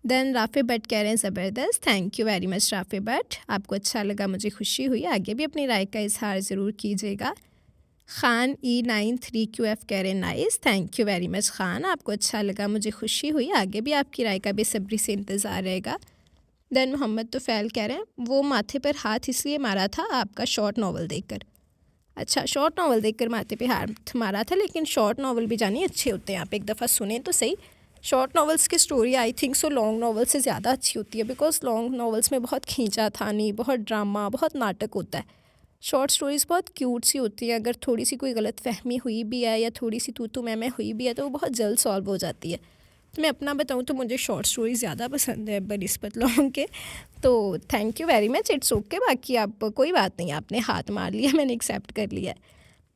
S1: देन राफ़े भट्ट कह रहे हैं ज़बरदस्त, thank you very much Rafe Bhatt, आपको अच्छा लगा, मुझे खुशी हुई। आगे भी अपनी राय का इज़हार ज़रूर कीजिएगा। ख़ान E93QF कह रहे हैं nice, thank you very much Khan, आपको अच्छा लगा, मुझे खुशी हुई। आगे भी आपकी राय का बेसब्री से इंतज़ार रहेगा। देन मोहम्मद तुफ़ैल कह रहे हैं वो माथे पर हाथ इसलिए मारा था आपका शॉर्ट नावल देखकर। अच्छा, शॉर्ट नावल देखकर माथे पे हाथ मारा था, लेकिन शॉर्ट नावल भी जानिए अच्छे होते हैं, आप एक दफ़ा सुने तो सही। शॉर्ट नावल्स की story I think so long novel से ज़्यादा अच्छी होती है, बिकॉज लॉन्ग नावल्स में बहुत खींचातानी, बहुत ड्रामा, बहुत नाटक होता है। शॉर्ट स्टोरीज़ बहुत क्यूट सी होती हैं, अगर थोड़ी सी कोई गलत फहमी हुई भी है या थोड़ी सी तू मैं हुई भी है तो वो बहुत जल्द सॉल्व हो जाती है। तो मैं अपना बताऊँ तो मुझे शॉर्ट स्टोरी ज़्यादा पसंद है बनिस्बत लॉन्ग के। तो thank you very much, it's okay. बाकी आप कोई बात नहीं, आपने हाथ मार लिया, मैंने एक्सेप्ट कर लिया है।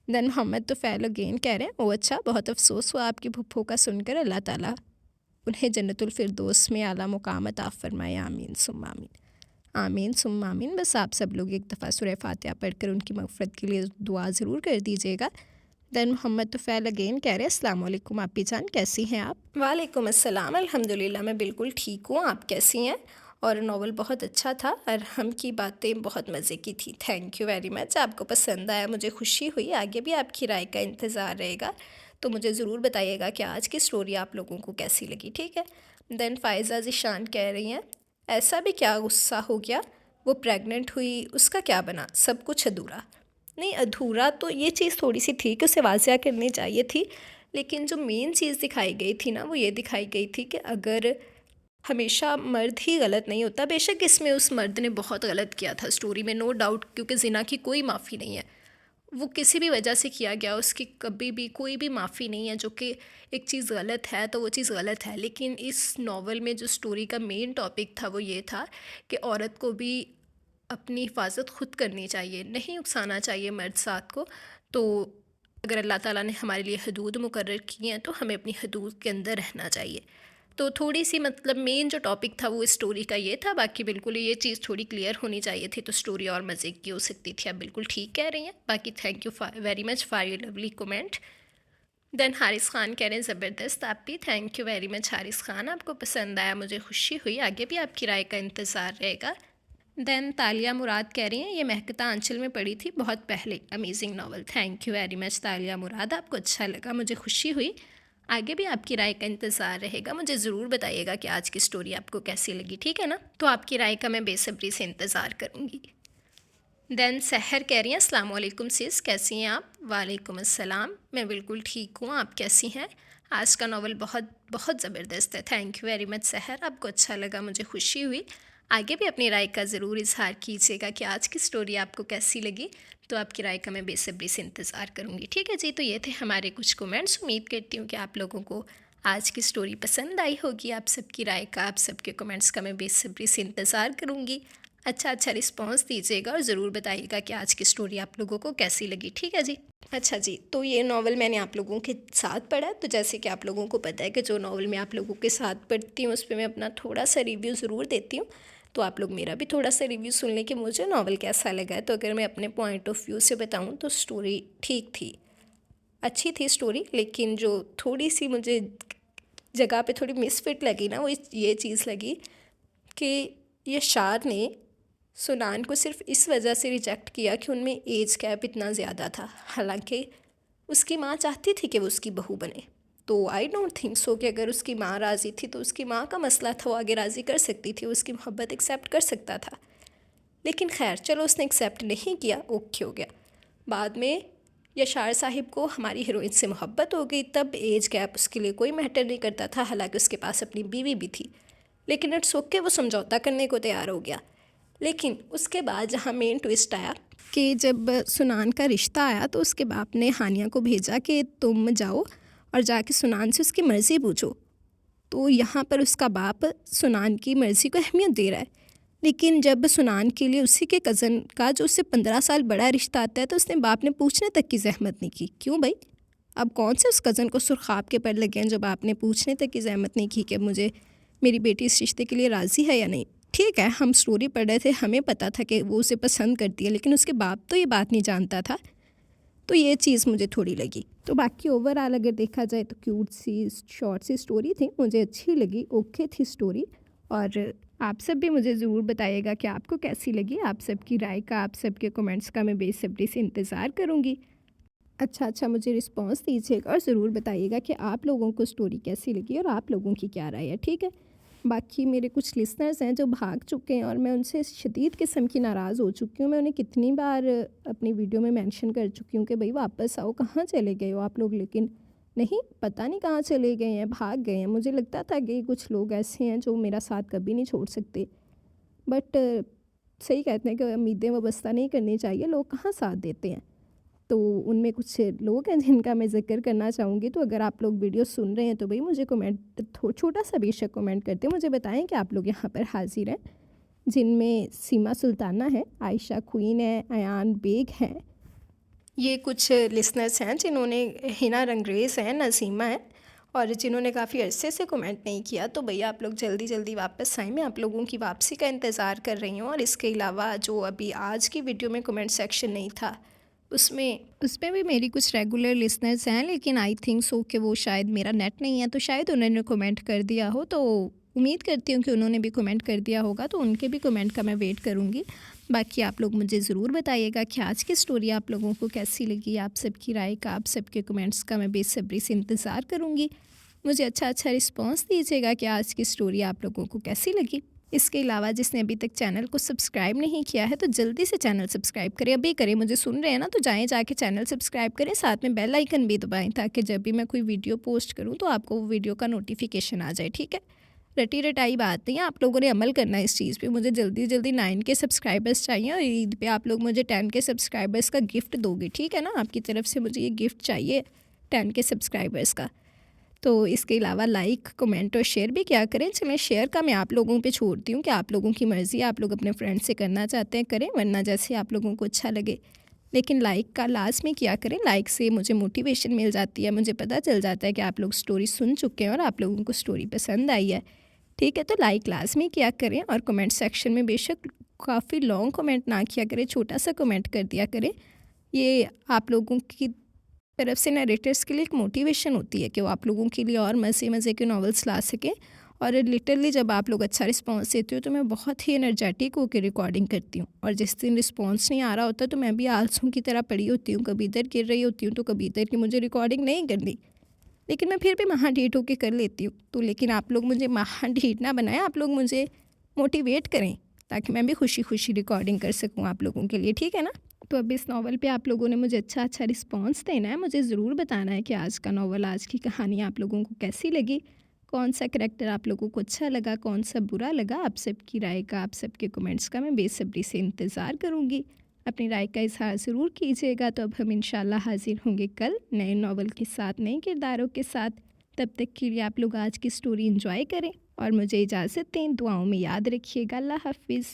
S1: देन मोहम्मद तुफ़ैल अगेन कह रहे हैं ओ अच्छा, बहुत अफसोस हुआ आपकी फुफ्फो का सुनकर, अल्लाह ताला उन्हें जन्नतुल फिरदौस में आला मुकाम अता फ़रमाए, आमीन सुम्मा आमीन, आमीन सुम्मा आमीन। बस आप सब लोग एक दफ़ा सूरह फातिहा पढ़कर उनकी मग़फ़िरत के लिए दुआ ज़रूर कर दीजिएगा। देन मोहम्मद तुफ़ैल अगेन कह रहे हैं अस्सलाम वालेकुम आपी जान, कैसी हैं आप? वालेकुम अस्सलाम, अल्हम्दुलिल्लाह मैं बिल्कुल ठीक हूँ, आप कैसी हैं? और नावल बहुत अच्छा था, अरहम की बातें बहुत मज़े की थी, थैंक यू वेरी मच, आपको पसंद आया, मुझे खुशी हुई। आगे भी आपकी राय का इंतज़ार रहेगा, तो मुझे ज़रूर बताइएगा कि आज की स्टोरी आप लोगों को कैसी लगी, ठीक है। देन फ़ायज़ा ज़िशान कह रही हैं ऐसा भी क्या गुस्सा हो गया, वो प्रेग्नेंट हुई, उसका क्या बना, सब कुछ अधूरा। नहीं, अधूरा तो ये चीज़ थोड़ी सी थी कि उसे वाज़िया करनी चाहिए थी, लेकिन जो मेन चीज़ दिखाई गई थी ना, वो ये दिखाई गई थी कि अगर हमेशा मर्द ही गलत नहीं होता। बेशक इसमें उस मर्द ने बहुत गलत किया था स्टोरी में, नो डाउट, क्योंकि ज़िना की कोई माफ़ी नहीं है, वो किसी भी वजह से किया गया, उसकी कभी भी कोई भी माफ़ी नहीं है। जो कि एक चीज़ गलत है तो वो चीज़ गलत है, लेकिन इस नावल में जो स्टोरी का मेन टॉपिक था वो ये था कि औरत को भी अपनी हिफाजत खुद करनी चाहिए, नहीं उकसाना चाहिए मर्द साथ को। तो अगर अल्लाह ताला ने हमारे लिए हदूद मुकर्रर की हैं तो हमें अपनी हदूद के अंदर रहना चाहिए। तो थोड़ी सी मतलब मेन जो टॉपिक था वो स्टोरी का ये था, बाकी बिल्कुल ये चीज़ थोड़ी क्लियर होनी चाहिए थी तो स्टोरी और मज़े की हो सकती थी। आप बिल्कुल ठीक कह रही हैं। बाकी thank you very much for your lovely comment. Then Haris Khan कह रहे हैं ज़बरदस्त। आप भी thank you very much Haris Khan, आपको पसंद आया, मुझे खुशी हुई। आगे भी आपकी राय का इंतज़ार रहेगा। देन तालिया मुराद कह रही हैं ये महकता आंचल में पढ़ी थी बहुत पहले, amazing novel. Thank you very much Talia Murad, आपको अच्छा लगा, मुझे खुशी हुई। आगे भी आपकी राय का इंतज़ार रहेगा, मुझे ज़रूर बताइएगा कि आज की स्टोरी आपको कैसी लगी, ठीक है ना। तो आपकी राय का मैं बेसब्री से इंतज़ार करूँगी। देन सहर कह रही हैं अस्सलाम वालेकुम सिस, कैसी हैं आप। वालेकुम अस्सलाम, मैं बिल्कुल ठीक हूँ, आप कैसी हैं। आज का नावल बहुत बहुत ज़बरदस्त है। थैंक यू वेरी मच सहर, आपको अच्छा लगा, मुझे खुशी हुई। आगे भी अपनी राय का ज़रूर इजहार कीजिएगा कि आज की स्टोरी आपको कैसी लगी। तो आपकी राय का मैं बेसब्री से इंतज़ार करूँगी, ठीक है जी। तो ये थे हमारे कुछ कमेंट्स। उम्मीद करती हूँ कि आप लोगों को आज की स्टोरी पसंद आई होगी। आप सबकी राय का, आप सबके कमेंट्स का मैं बेसब्री से इंतज़ार करूँगी। अच्छा रिस्पांस दीजिएगा और ज़रूर बताइएगा कि आज की स्टोरी आप लोगों को कैसी लगी, ठीक है जी। अच्छा जी, तो ये नावल मैंने आप लोगों के साथ पढ़ा। तो जैसे कि आप लोगों को पता है कि जो नावल मैं आप लोगों के साथ पढ़ती हूँ उस पर मैं अपना थोड़ा सा रिव्यू ज़रूर देती हूँ। तो आप लोग मेरा भी थोड़ा सा रिव्यू सुन लें कि मुझे नावल कैसा लगा है। तो अगर मैं अपने पॉइंट ऑफ व्यू से बताऊँ तो स्टोरी ठीक थी, अच्छी थी स्टोरी। लेकिन जो थोड़ी सी मुझे जगह पे थोड़ी मिसफिट लगी ना, वो ये चीज़ लगी कि ये शार ने सुनान को सिर्फ इस वजह से रिजेक्ट किया कि उनमें एज गैप इतना ज़्यादा था। हालांकि उसकी माँ चाहती थी कि वो उसकी बहू बने। तो आई डोंट थिंक सो कि अगर उसकी माँ राज़ी थी तो उसकी माँ का मसला था, वो आगे राज़ी कर सकती थी, उसकी मोहब्बत एक्सेप्ट कर सकता था। लेकिन खैर चलो, उसने एक्सेप्ट नहीं किया, ओके हो गया। बाद में यशार साहिब को हमारी हीरोइन से मोहब्बत हो गई, तब एज गैप उसके लिए कोई मैटर नहीं करता था। हालांकि उसके पास अपनी बीवी भी थी, लेकिन इट्स ओके, वो समझौता करने को तैयार हो गया। लेकिन उसके बाद जहाँ मेन ट्विस्ट आया कि जब सुनान का रिश्ता आया तो उसके बाप ने हानिया को भेजा कि तुम जाओ और जाके सुनान से उसकी मर्ज़ी पूछो। तो यहाँ पर उसका बाप सुनान की मर्ज़ी को अहमियत दे रहा है। लेकिन जब सुनान के लिए उसी के कज़न का जो उससे 15 साल बड़ा रिश्ता आता है तो उसने बाप ने पूछने तक की जहमत नहीं की। क्यों भाई, अब कौन से उस कज़न को सुरखाब के पर लगे हैं जब आपने पूछने तक की जहमत नहीं की कि मुझे मेरी बेटी इस रिश्ते के लिए राज़ी है या नहीं। ठीक है, हम स्टोरी पढ़ रहे थे, हमें पता था कि वो उसे पसंद करती है, लेकिन उसके बाप तो ये बात नहीं जानता था। तो ये चीज़ मुझे थोड़ी लगी। तो बाकी ओवरऑल अगर देखा जाए तो क्यूट सी शॉर्ट सी स्टोरी थी, मुझे अच्छी लगी, ओके थी स्टोरी। और आप सब भी मुझे ज़रूर बताइएगा कि आपको कैसी लगी। आप सबकी राय का, आप सबके कमेंट्स का मैं बेसब्री से इंतज़ार करूँगी। अच्छा मुझे रिस्पांस दीजिएगा और ज़रूर बताइएगा कि आप लोगों को स्टोरी कैसी लगी और आप लोगों की क्या राय है, ठीक है। बाकी मेरे कुछ लिसनर्स हैं जो भाग चुके हैं और मैं उनसे शदीद किस्म की नाराज़ हो चुकी हूँ। मैं उन्हें कितनी बार अपनी वीडियो में मेंशन कर चुकी हूँ कि भाई वापस आओ, कहाँ चले गए हो आप लोग। लेकिन नहीं, पता नहीं कहाँ चले गए हैं, भाग गए हैं। मुझे लगता था कि कुछ लोग ऐसे हैं जो मेरा साथ कभी नहीं छोड़ सकते, बट सही कहते हैं कि उम्मीदें वाबस्ता नहीं करनी चाहिए, लोग कहाँ साथ देते हैं। तो उनमें कुछ लोग हैं जिनका मैं ज़िक्र करना चाहूँगी। तो अगर आप लोग वीडियो सुन रहे हैं तो भाई मुझे कमेंट छोटा सा बेशक कमेंट करते मुझे बताएं कि आप लोग यहाँ पर हाजिर हैं, जिनमें सीमा सुल्ताना है, आयशा क्वीन है, अयान बेग हैं। ये कुछ लिसनर्स हैं जिन्होंने, हिना रंगरेज़ हैं, नसीमा है, और जिन्होंने काफ़ी अरसे से कमेंट नहीं किया। तो भैया आप लोग जल्दी जल्दी वापस आएँ, मैं आप लोगों की वापसी का इंतज़ार कर रही हूँ। और इसके अलावा जो अभी आज की वीडियो में कमेंट सेक्शन नहीं था, उसमें भी मेरी कुछ रेगुलर लिसनर्स हैं, लेकिन आई थिंक सो कि वो शायद मेरा नेट नहीं है, तो शायद उन्होंने कमेंट कर दिया हो। तो उम्मीद करती हूँ कि उन्होंने भी कमेंट कर दिया होगा, तो उनके भी कमेंट का मैं वेट करूँगी। बाकी आप लोग मुझे ज़रूर बताइएगा कि आज की स्टोरी आप लोगों को कैसी लगी। आप सबकी राय का, आप सबके कमेंट्स का मैं बेसब्री से इंतज़ार करूँगी। मुझे अच्छा रिस्पॉन्स दीजिएगा कि आज की स्टोरी आप लोगों को कैसी लगी। इसके अलावा जिसने अभी तक चैनल को सब्सक्राइब नहीं किया है तो जल्दी से चैनल सब्सक्राइब करें, अभी करें। मुझे सुन रहे हैं ना, तो जाके चैनल सब्सक्राइब करें, साथ में बेल आइकन भी दबाएं ताकि जब भी मैं कोई वीडियो पोस्ट करूं तो आपको वो वीडियो का नोटिफिकेशन आ जाए, ठीक है। रटी रटाई बात नहीं है, आप लोगों ने अमल करना है इस चीज़ पे। मुझे जल्दी 9 के सब्सक्राइबर्स चाहिए और ईद पे आप लोग मुझे 10 के सब्सक्राइबर्स का गिफ्ट दोगे, ठीक है ना। आपकी तरफ से मुझे ये गिफ्ट चाहिए 10 के सब्सक्राइबर्स का। तो इसके अलावा लाइक, कमेंट और शेयर भी क्या करें। चलें शेयर का मैं आप लोगों पे छोड़ती हूँ कि आप लोगों की मर्ज़ी है, आप लोग अपने फ्रेंड से करना चाहते हैं करें, वरना जैसे आप लोगों को अच्छा लगे। लेकिन लाइक का लास्ट में क्या करें, लाइक से मुझे मोटिवेशन मिल जाती है, मुझे पता चल जाता है कि आप लोग स्टोरी सुन चुके हैं और आप लोगों को स्टोरी पसंद आई है। ठीक है, तो लाइक लास्ट में किया करें और कमेंट सेक्शन में बेशक काफ़ी लॉन्ग कमेंट ना किया करें, छोटा सा कमेंट कर दिया करें। ये आप लोगों की तरफ से नरेटर्स के लिए एक मोटिवेशन होती है कि वो आप लोगों के लिए और मज़े मज़े के नॉवेल्स ला सकें। और लिटरली जब आप लोग अच्छा रिस्पांस देते हो तो मैं बहुत ही एनर्जेटिक होकर रिकॉर्डिंग करती हूँ, और जिस दिन रिस्पांस नहीं आ रहा होता तो मैं भी आलसों की तरह पड़ी होती हूँ, कभी इधर गिर रही होती हूँ तो कभी इधर की मुझे रिकॉर्डिंग नहीं करनी, लेकिन मैं फिर भी महा ढीठ होकर कर लेती हूँ। तो लेकिन आप लोग मुझे महा ढीठ ना बनाएं, आप लोग मुझे मोटिवेट करें ताकि मैं भी खुशी खुशी रिकॉर्डिंग कर सकूँ आप लोगों के लिए, ठीक है ना। तो अब इस नावल पे आप लोगों ने मुझे अच्छा अच्छा रिस्पांस देना है, मुझे ज़रूर बताना है कि आज का नावल, आज की कहानी आप लोगों को कैसी लगी, कौन सा करैक्टर आप लोगों को अच्छा लगा, कौन सा बुरा लगा। आप सबकी राय का, आप सबके कमेंट्स का मैं बेसब्री से इंतज़ार करूँगी। अपनी राय का इज़हार ज़रूर कीजिएगा। तो अब हम इंशाल्लाह हाजिर होंगे कल नए नावल के साथ, नए किरदारों के साथ। तब तक के लिए आप लोग आज की स्टोरी एंजॉय करें और मुझे इजाज़त दें। दुआओं में याद रखिएगा। अल्लाह हाफिज़।